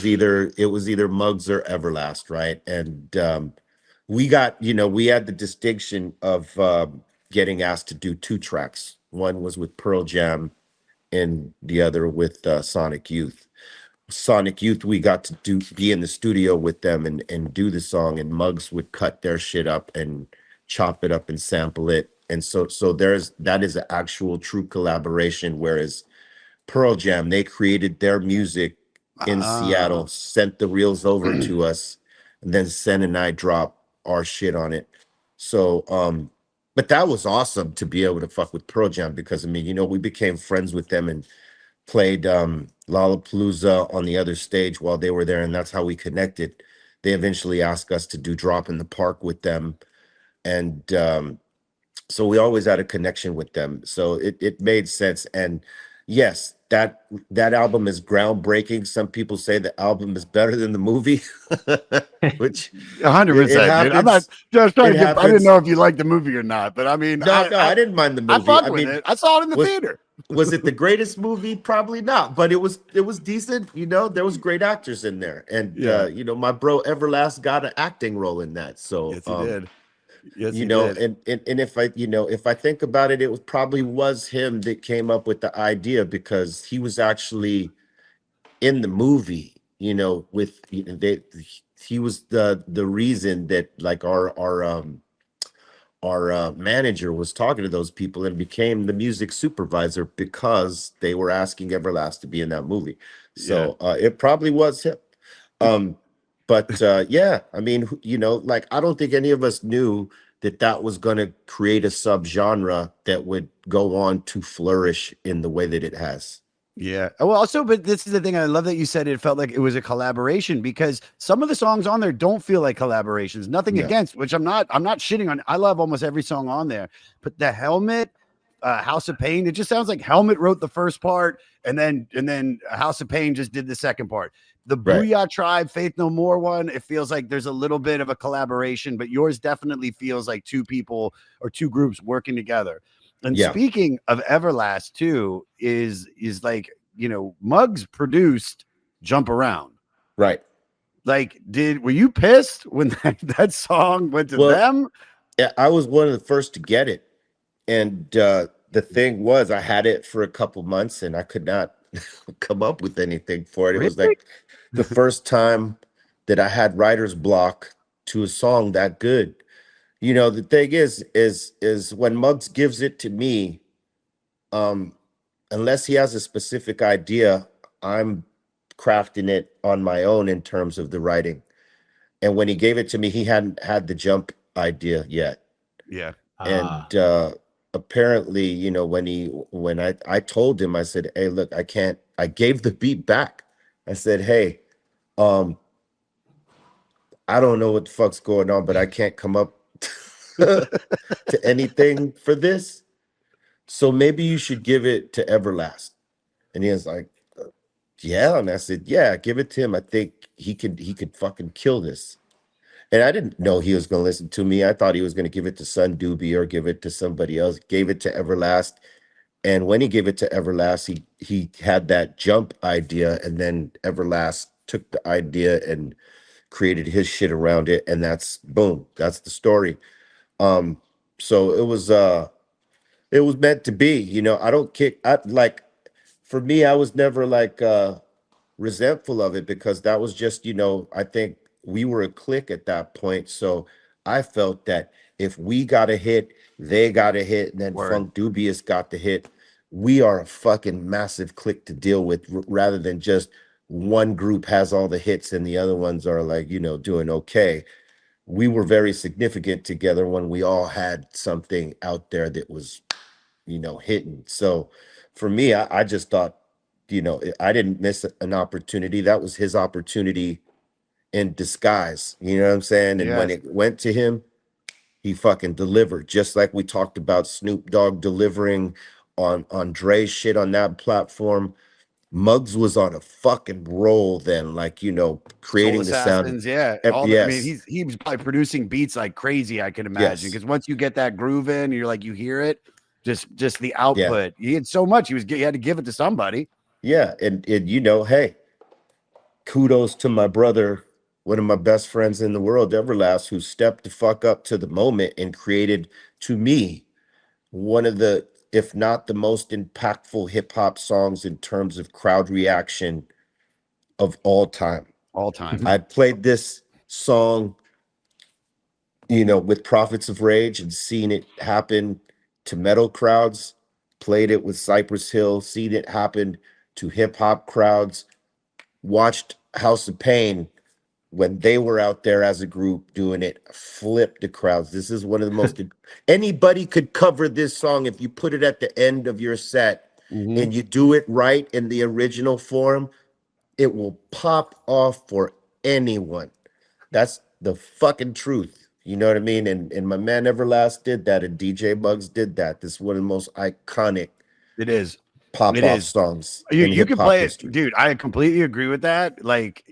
Speaker 2: either Muggs or Everlast, right? And we had the distinction of getting asked to do 2 tracks. One was with Pearl Jam and the other with Sonic Youth. Sonic Youth, we got to be in the studio with them and do the song, and Muggs would cut their shit up and chop it up and sample it. And so that is an actual true collaboration. Whereas Pearl Jam, they created their music in Seattle,
Speaker 1: Ah,
Speaker 2: sent the reels over to us, and then Sen and I drop our shit on it. So but that was awesome to be able to fuck with Pearl Jam, because I mean, we became friends with them and played Lollapalooza on the other stage while they were there, and that's how we connected. They eventually asked us to do Drop in the Park with them, and so we always had a connection with them. So it made sense. And yes, that album is groundbreaking. Some people say the album is better than the movie, which
Speaker 1: hundred
Speaker 2: it
Speaker 1: percent, dude. I'm not
Speaker 2: happens.
Speaker 1: just trying
Speaker 2: It
Speaker 1: to get. I didn't
Speaker 2: happens.
Speaker 1: know if you liked the movie or not, but I mean,
Speaker 2: No, no, I didn't mind the
Speaker 1: I
Speaker 2: movie.
Speaker 1: fucked
Speaker 2: I
Speaker 1: with
Speaker 2: mean,
Speaker 1: it. I saw it in the
Speaker 2: was
Speaker 1: theater.
Speaker 2: was it the greatest movie? Probably not, but it was decent. There was great actors in there, and
Speaker 1: Yeah.
Speaker 2: my bro Everlast got an acting role in that. So
Speaker 1: Yes, he did. Yes, he did.
Speaker 2: and if I think about it, it probably was him that came up with the idea, because he was actually in the movie, with he was the reason that, like, our manager was talking to those people and became the music supervisor, because they were asking Everlast to be in that movie.
Speaker 1: Yeah.
Speaker 2: So it probably was him. Um, but yeah, I mean, like, I don't think any of us knew that was going to create a subgenre that would go on to flourish in the way that it has.
Speaker 1: Yeah. Well, also, but this is the thing. I love that you said it felt like it was a collaboration, because some of the songs on there don't feel like collaborations. Nothing
Speaker 2: Yeah,
Speaker 1: against, which I'm not shitting on. I love almost every song on there. But the Helmet, House of Pain, it just sounds like Helmet wrote the first part, and then House of Pain just did the second part. The
Speaker 2: right.
Speaker 1: Booyah Tribe, Faith No More one, it feels like there's a little bit of a collaboration, but yours definitely feels like two people or two groups working together. And
Speaker 2: Yeah,
Speaker 1: speaking of Everlast too, is like, Muggs produced Jump Around.
Speaker 2: right.
Speaker 1: Like, were you pissed when that song went to
Speaker 2: Well,
Speaker 1: them?
Speaker 2: yeah, I was one of the first to get it. And the thing was, I had it for a couple months and I could not come up with anything for it. It was
Speaker 1: Really?
Speaker 2: like the first time that I had writer's block to a song that good. The thing is when Muggs gives it to me, um, unless he has a specific idea, I'm crafting it on my own in terms of the writing. And when he gave it to me, he hadn't had the jump idea yet.
Speaker 1: Yeah.
Speaker 3: Ah,
Speaker 2: And apparently, when I told him, I said, hey, look, I gave the beat back. I said, hey, um I don't know what the fuck's going on, but I can't come up to anything for this, so maybe you should give it to Everlast. And he was like, yeah. And I said, yeah, give it to him. I think he could fucking kill this. And I didn't know he was going to listen to me. I thought he was going to give it to Sun Doobie or give it to somebody else. Gave it to Everlast. And when he gave it to Everlast, he had that jump idea, and then Everlast took the idea and created his shit around it, and that's boom, that's the story. So it was meant to be. I don't kick. I like For me, I was never like resentful of it, because that was just, I think we were a clique at that point. So I felt that if we got a hit, they got a hit, and then
Speaker 1: Word.
Speaker 2: Funk Dubious got the hit, we are a fucking massive clique to deal with, rather than just one group has all the hits and the other ones are like, doing okay. We were very significant together when we all had something out there that was, hitting. So for me, I just thought, I didn't miss an opportunity. That was his opportunity in disguise. You know what I'm saying? And when
Speaker 1: Yes.
Speaker 2: it went to him, he fucking delivered. Just like we talked about Snoop Dogg delivering on Dre's shit on that platform. Muggs was on a fucking roll then, like,
Speaker 1: Soul
Speaker 2: creating the sound.
Speaker 1: Assassins, yeah. I mean,
Speaker 2: Yes,
Speaker 1: he was probably producing beats like crazy, I can imagine.
Speaker 2: yes,
Speaker 1: Because once you get that groove in, you're like, you hear it, just the
Speaker 2: yeah,
Speaker 1: output. He had so much, he had to give it to somebody.
Speaker 2: yeah. And hey, kudos to my brother, one of my best friends in the world, Everlast, who stepped the fuck up to the moment and created, to me, one of the, if not the most impactful hip hop songs in terms of crowd reaction of all time.
Speaker 1: All time.
Speaker 2: I played this song, with Prophets of Rage and seen it happen to metal crowds, played it with Cypress Hill, seen it happen to hip hop crowds, watched House of Pain when they were out there as a group doing it, flip the crowds. This is one of the most, anybody could cover this song if you put it at the end of your set and you do it right in the original form, it will pop off for anyone. That's the fucking truth. You know what I mean? And my man Everlast did that, and DJ Muggs did that. This is one of the most iconic
Speaker 1: It is.
Speaker 2: pop-off songs
Speaker 1: You
Speaker 2: in
Speaker 1: can
Speaker 2: hip-hop
Speaker 1: play
Speaker 2: history.
Speaker 1: it, dude. I completely agree with that. Like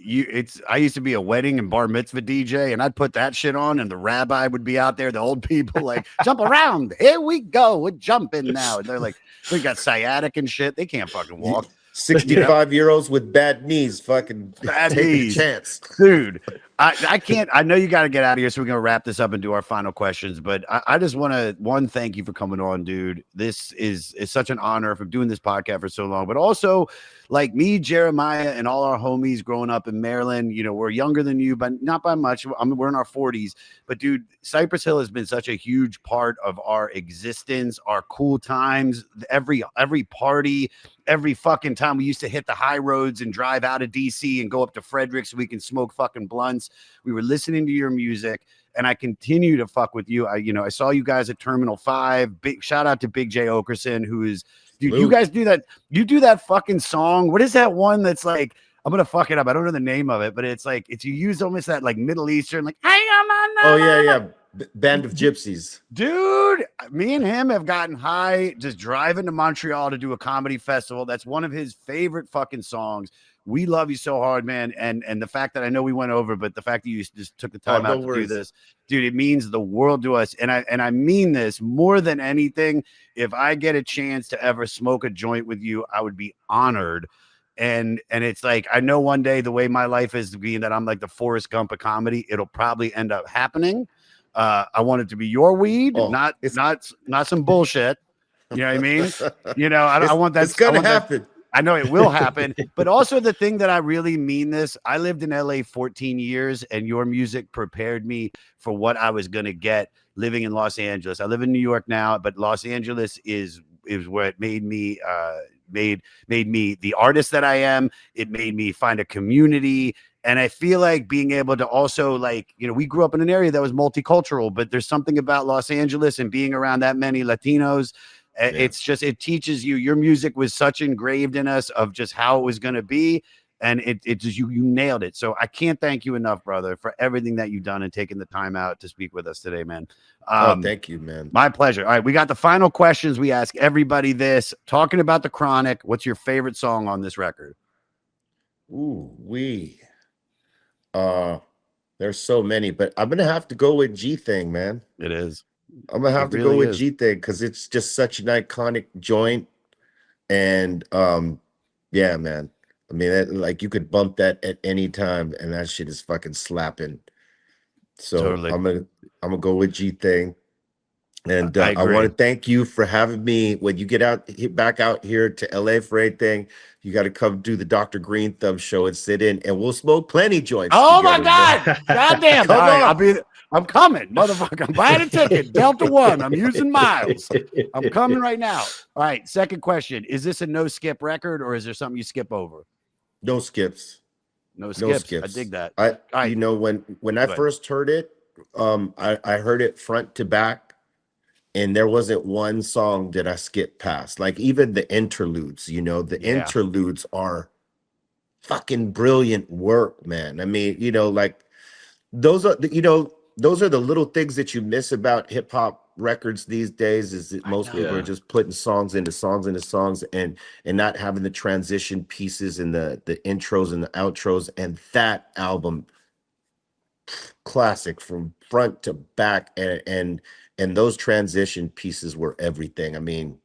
Speaker 1: I used to be a wedding and bar mitzvah DJ, and I'd put that shit on, and the rabbi would be out there, the old people like jump around. Here we go, we're jumping now. And they're like, they got sciatic and shit. They can't fucking walk.
Speaker 2: 65-year-olds with bad knees, fucking
Speaker 1: Bad
Speaker 2: take
Speaker 1: knees.
Speaker 2: a chance.
Speaker 1: Dude, I can't. I know you got to get out of here, so we're gonna wrap this up and do our final questions. But I just want to thank you for coming on, dude. This is such an honor for doing this podcast for so long. But also, like me, Jeremiah, and all our homies growing up in Maryland, we're younger than you, but not by much. We're in our 40s. But dude, Cypress Hill has been such a huge part of our existence, our cool times, every party. Every fucking time we used to hit the high roads and drive out of DC and go up to Frederick so we can smoke fucking blunts. We were listening to your music, and I continue to fuck with you. I saw you guys at Terminal 5. Big shout out to Big J Okerson, who is, dude, you guys do that. You do that fucking song. What is that one that's like, I'm gonna fuck it up. I don't know the name of it, but it's like you use almost that like Middle Eastern, like,
Speaker 2: oh yeah. Band of Gypsies.
Speaker 1: Dude, me and him have gotten high just driving to Montreal to do a comedy festival. That's one of his favorite fucking songs. We love you so hard, man. And the fact that I know we went over, but the fact that you just took the time out to do this, dude, it means the world to us. And I mean this more than anything. If I get a chance to ever smoke a joint with you, I would be honored. And it's like, I know one day the way my life is being that I'm like the Forrest Gump of comedy, it'll probably end up happening. I want it to be your weed, not some bullshit. You know what I mean? I want that.
Speaker 2: It's gonna happen.
Speaker 1: I know it will happen, but also the thing that I really mean this, I lived in LA 14 years, and your music prepared me for what I was going to get living in Los Angeles. I live in New York now, but Los Angeles is where it made me made me the artist that I am. It made me find a community. And I feel like being able to also, like, we grew up in an area that was multicultural, but there's something about Los Angeles and being around that many Latinos. Yeah. It's just, it teaches you. Your music was such engraved in us of just how it was going to be. And it just, you nailed it. So I can't thank you enough, brother, for everything that you've done and taking the time out to speak with us today, man.
Speaker 2: Thank you, man.
Speaker 1: My pleasure. All right. We got the final questions. We ask everybody this. Talking about the Chronic, what's your favorite song on this record?
Speaker 2: There's so many, but I'm gonna have to go with G Thing, man.
Speaker 1: It is.
Speaker 2: I'm gonna have to go with G Thing because it's just such an iconic joint. And yeah, man. I mean, like, you could bump that at any time, and that shit is fucking slapping. So totally. I'm gonna go with G Thing. And I want to thank you for having me. When you get back out here to LA for anything, you got to come do the Dr. Green Thumb show and sit in, and we'll smoke plenty joints.
Speaker 1: Oh my God! Goddamn! All right, I'm coming, motherfucker. I'm buying a ticket. Delta One. I'm using miles. I'm coming right now. All right. Second question: is this a no skip record, or is there something you skip over?
Speaker 2: No skips.
Speaker 1: No skips. I dig that.
Speaker 2: When I first heard it, I heard it front to back. And there wasn't one song that I skipped past. Like, even the interludes, interludes are fucking brilliant work, man. I mean, like, those are the little things that you miss about hip hop records these days, is that most people are just putting songs into songs and not having the transition pieces and the intros and the outros. And that album, classic from front to back, and those transition pieces were everything. I mean,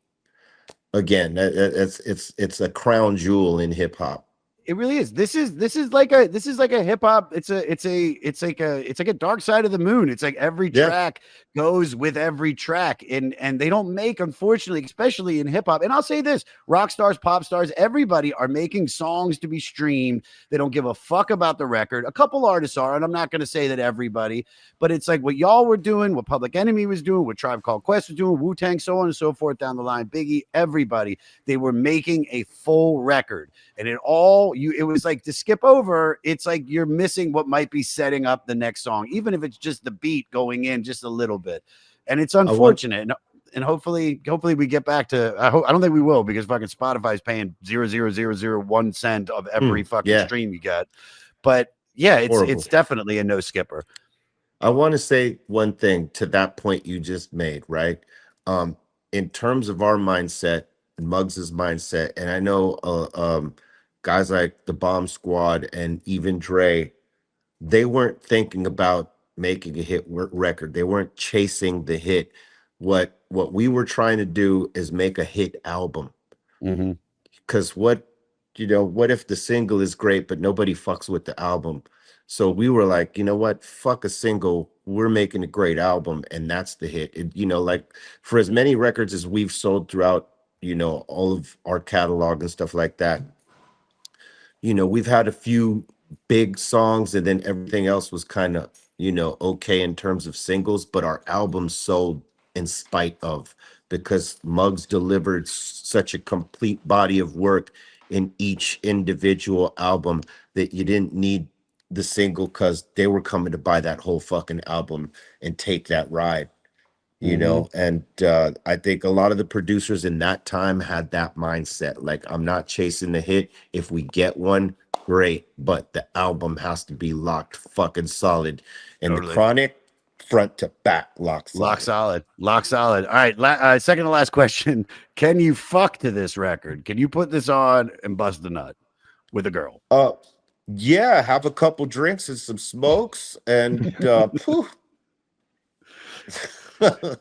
Speaker 2: again, it's a crown jewel in hip hop.
Speaker 1: It really is. This is like a hip hop. It's like a dark side of the moon. It's like every
Speaker 2: Yeah.
Speaker 1: track goes with every track, and they don't make, unfortunately, especially in hip hop. And I'll say this: rock stars, pop stars, everybody are making songs to be streamed. They don't give a fuck about the record. A couple artists are, and I'm not going to say that everybody, but it's like what y'all were doing, what Public Enemy was doing, what Tribe Called Quest was doing, Wu-Tang, so on and so forth down the line. Biggie, everybody, they were making a full record. And it was like to skip over, it's like you're missing what might be setting up the next song, even if it's just the beat going in just a little bit. And it's unfortunate. And hopefully we get back to, I don't think we will, because fucking Spotify's paying 0.0001 cent of every fucking stream you get. But yeah, it's definitely a no skipper.
Speaker 2: I want to say one thing to that point you just made, right? In terms of our mindset, Muggs's mindset, and I know guys like the Bomb Squad and even Dre, they weren't thinking about making a hit record. They weren't chasing the hit. What we were trying to do is make a hit album. Because what if the single is great, but nobody fucks with the album? So we were like, you know what? Fuck a single. We're making a great album, and that's the hit. Like for as many records as we've sold throughout, all of our catalog and stuff like that, we've had a few big songs, and then everything else was kind of, okay in terms of singles, but our albums sold in spite of, because Muggs delivered such a complete body of work in each individual album that you didn't need the single, because they were coming to buy that whole fucking album and take that ride. And I think a lot of the producers in that time had that mindset. Like, I'm not chasing the hit. If we get one, great, but the album has to be locked fucking solid. And
Speaker 1: Totally.
Speaker 2: the Chronic, front to back, lock solid.
Speaker 1: Lock solid. All right, second to last question. Can you fuck to this record? Can you put this on and bust the nut with a girl?
Speaker 2: Yeah, have a couple drinks and some smokes, and poof.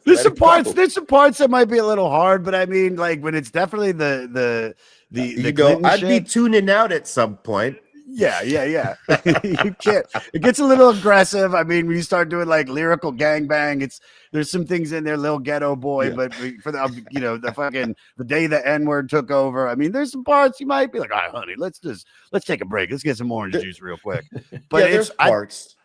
Speaker 1: There's some parts that might be a little hard, but I mean, like, when it's definitely the
Speaker 2: I'd be tuning out at some point.
Speaker 1: Yeah. You can't. It gets a little aggressive. I mean, when you start doing like lyrical gangbang, there's some things in there, little ghetto boy. Yeah. But for the day the N-word took over, I mean, there's some parts you might be like, all right, honey, let's take a break. Let's get some orange juice real quick. But
Speaker 2: there's parts.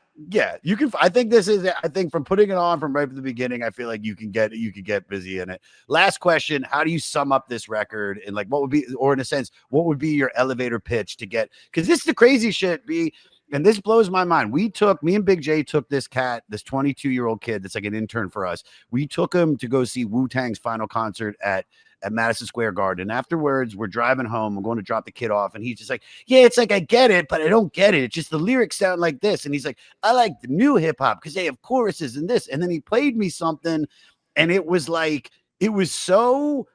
Speaker 1: You can. I think from putting it on from right from the beginning, I feel like you can get busy in it. Last question: how do you sum up this record, and like, what would be, or in a sense, what would be your elevator pitch to get? Because this is the crazy shit, B. And this blows my mind. Me and Big J took this 22-year-old kid that's like an intern for us. We took him to go see Wu-Tang's final concert at Madison Square Garden. Afterwards, we're driving home. I'm going to drop the kid off. And he's just like, yeah, it's like, I get it, but I don't get it. It's just the lyrics sound like this. And he's like, I like the new hip hop because they have choruses and this. And then he played me something. And it was like, it was so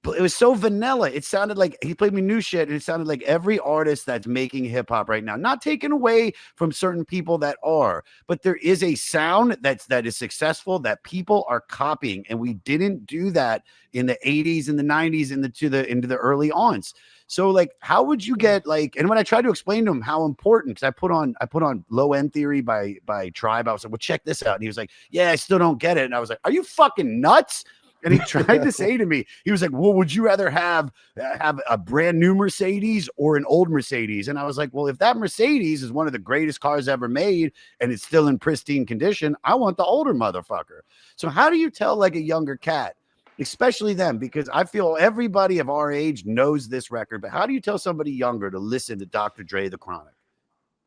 Speaker 1: vanilla. It sounded like he played me new shit. And it sounded like every artist that's making hip hop right now, not taken away from certain people that are, but there is a sound that is successful that people are copying. And we didn't do that in the 80s and the 90s into the early ons. So like, how would you get like, and when I tried to explain to him how important, because I put on Low End Theory by Tribe, I was like, well, check this out. And he was like, yeah, I still don't get it. And I was like, are you fucking nuts? And he tried to say to me, he was like, well, would you rather have a brand new Mercedes or an old Mercedes? And I was like, well, if that Mercedes is one of the greatest cars ever made and it's still in pristine condition, I want the older motherfucker. So how do you tell like a younger cat, especially them? Because I feel everybody of our age knows this record, but how do you tell somebody younger to listen to Dr. Dre, The Chronic?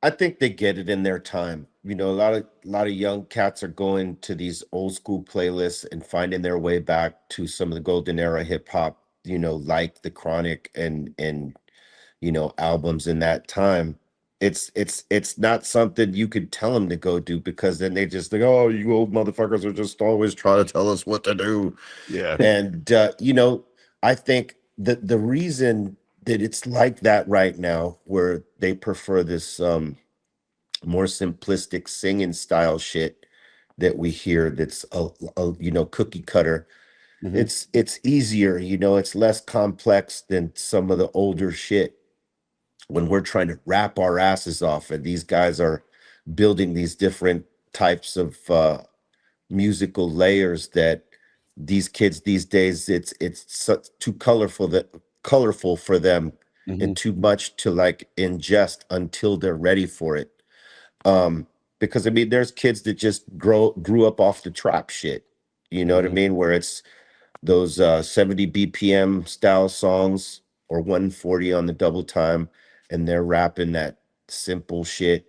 Speaker 2: I think they get it in their time. A lot of young cats are going to these old school playlists and finding their way back to some of the golden era hip hop, like The Chronic and albums in that time. It's not something you could tell them to go do, because then they just think, oh, you old motherfuckers are just always trying to tell us what to do.
Speaker 1: Yeah.
Speaker 2: And I think that the reason that it's like that right now, where they prefer this more simplistic singing style shit that we hear, that's a cookie cutter. Mm-hmm. It's easier, it's less complex than some of the older shit. when we're trying to rap our asses off, and these guys are building these different types of musical layers that these kids these days, it's too colorful for them,
Speaker 1: Mhm.
Speaker 2: and too much to like ingest until they're ready for it. Because I mean, there's kids that just grew up off the trap shit. You know what I
Speaker 1: Mhm.
Speaker 2: mean? Where it's those 70 BPM style songs or 140 on the double time, and they're rapping that simple shit.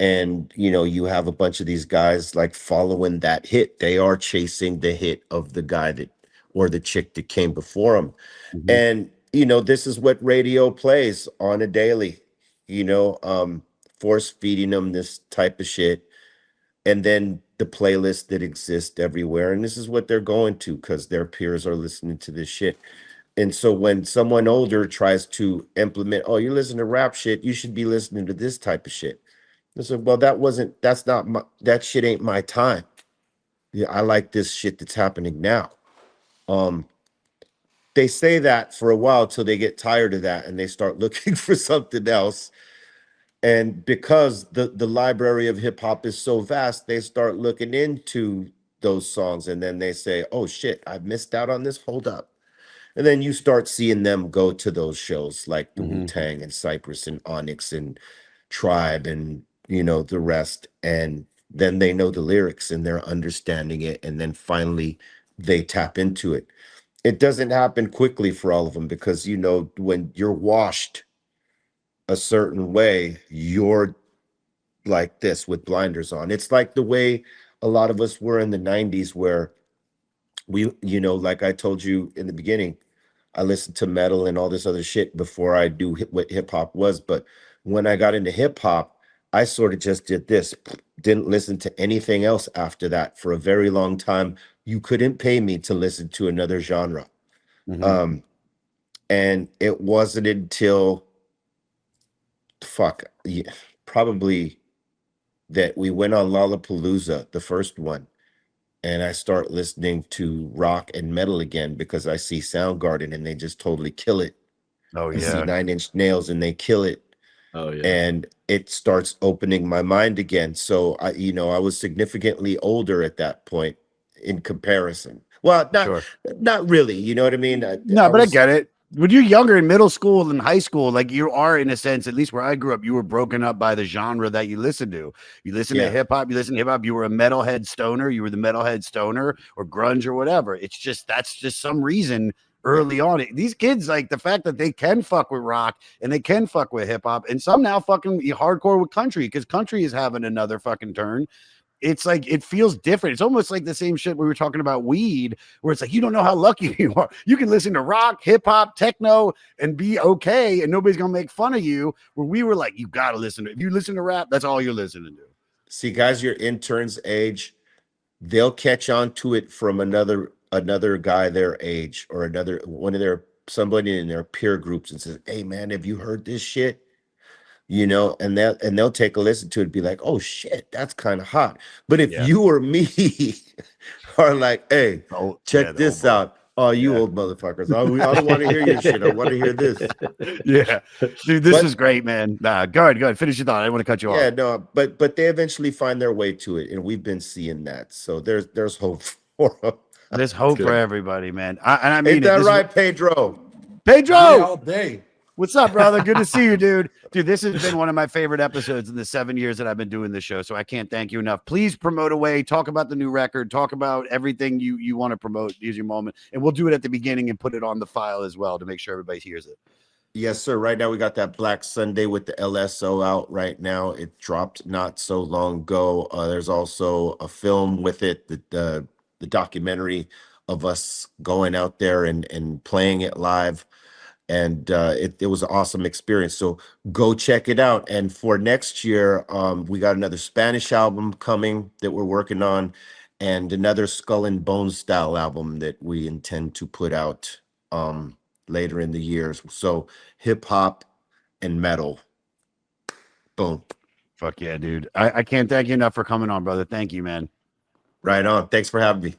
Speaker 2: And you have a bunch of these guys like following that hit. They are chasing the hit of the guy that, or the chick that came before them.
Speaker 1: Mhm.
Speaker 2: And this is what radio plays on a daily, you know um force feeding them this type of shit, and then the playlists that exist everywhere, and this is what they're going to because their peers are listening to this shit. And so when someone older tries to implement, oh, you listen to rap shit, you should be listening to this type of shit. I said, well, that's not my, that shit ain't my time. Yeah, I like this shit that's happening now. um they say that for a while till they get tired of that and they start looking for something else. And because the library of hip hop is so vast, they start looking into those songs, and then they say, "Oh shit, I missed out on this. Hold up." And then you start seeing them go to those shows like the Wu
Speaker 1: Mhm.
Speaker 2: Tang and Cypress and Onyx and Tribe and the rest. And then they know the lyrics and they're understanding it. And then finally they tap into it. It doesn't happen quickly for all of them because when you're washed a certain way, you're like this with blinders on. It's like the way a lot of us were in the 90s where we, like I told you in the beginning, I listened to metal and all this other shit before I knew what hip hop was. But when I got into hip hop, I sort of just did this, didn't listen to anything else after that for a very long time. You couldn't pay me to listen to another genre.
Speaker 1: Mhm.
Speaker 2: Um, and it wasn't until fuck, yeah, probably that we went on Lollapalooza, the first one, and I start listening to rock and metal again because I see Soundgarden and they just totally kill it.
Speaker 1: Oh
Speaker 2: I see
Speaker 1: yeah.
Speaker 2: Nine Inch Nails and they kill it.
Speaker 3: Oh yeah.
Speaker 2: And it starts opening my mind again. So I was significantly older at that point in comparison. Well,
Speaker 1: Sure.
Speaker 2: not really. You know what I mean?
Speaker 1: No,
Speaker 2: I
Speaker 1: but I
Speaker 2: was,
Speaker 1: get it. When you're younger in middle school and high school, like you are in a sense, at least where I grew up, you were broken up by the genre that you listened to. You listen to
Speaker 2: yeah.
Speaker 1: hip hop, you listen to hip hop, you were a metalhead stoner, you were the metalhead stoner or grunge or whatever. It's just that's just some reason early on. These kids, like the fact that they can fuck with rock and they can fuck with hip hop, and some now fucking hardcore with country because country is having another fucking turn. It's like it feels different. It's almost like the same shit we were talking about weed, where it's like you don't know how lucky you are. You can listen to rock, hip hop, techno, and be okay, and nobody's gonna make fun of you. Where we were like, you gotta listen to. If you listen to rap, that's all you're listening to.
Speaker 2: See, guys, your interns' age, they'll catch on to it from another guy their age or another one of their somebody in their peer groups and says, "Hey man, have you heard this shit?" And they'll take a listen to it and be like, "Oh shit, that's kind of hot." But if
Speaker 1: Yeah.
Speaker 2: you or me are like, "Hey,
Speaker 1: Oh yeah,
Speaker 2: check
Speaker 1: the old
Speaker 2: this
Speaker 1: boys.
Speaker 2: out." Oh, you
Speaker 1: Yeah.
Speaker 2: old motherfuckers. I don't want to hear your shit. I want to hear this.
Speaker 1: Yeah. Dude, this is
Speaker 2: But
Speaker 1: great, man. Nah, go ahead. Finish your thought. I didn't want to cut you
Speaker 2: yeah,
Speaker 1: off.
Speaker 2: no, but they eventually find their way to it, and we've been seeing that. So there's hope for them.
Speaker 1: There's
Speaker 3: That's
Speaker 1: hope for
Speaker 3: good.
Speaker 1: everybody, man. And I
Speaker 2: Ain't
Speaker 1: mean it.
Speaker 2: that
Speaker 1: This is
Speaker 2: right, Pedro?
Speaker 4: Yeah,
Speaker 1: Pedro.
Speaker 4: all day.
Speaker 1: What's up, brother? Good to see you, dude. Dude, this has been one of my favorite episodes in the 7 years that I've been doing this show. So I can't thank you enough. Please promote away. Talk about the new record. Talk about everything you want to promote. Use your moment. And we'll do it at the beginning and put it on the file as well to make sure everybody hears it.
Speaker 2: Yes, sir. Right now we got that Black Sunday with the LSO out right now. It dropped not so long ago. There's also a film with it, the documentary of us going out there and playing it live. And it was an awesome experience. So go check it out. And for next year, we got another Spanish album coming that we're working on, and another Skull and Bones style album that we intend to put out later in the years. So hip hop and metal. Boom.
Speaker 1: Fuck yeah, dude. I can't thank you enough for coming on, brother. Thank you, man.
Speaker 2: Right on. Thanks for having me.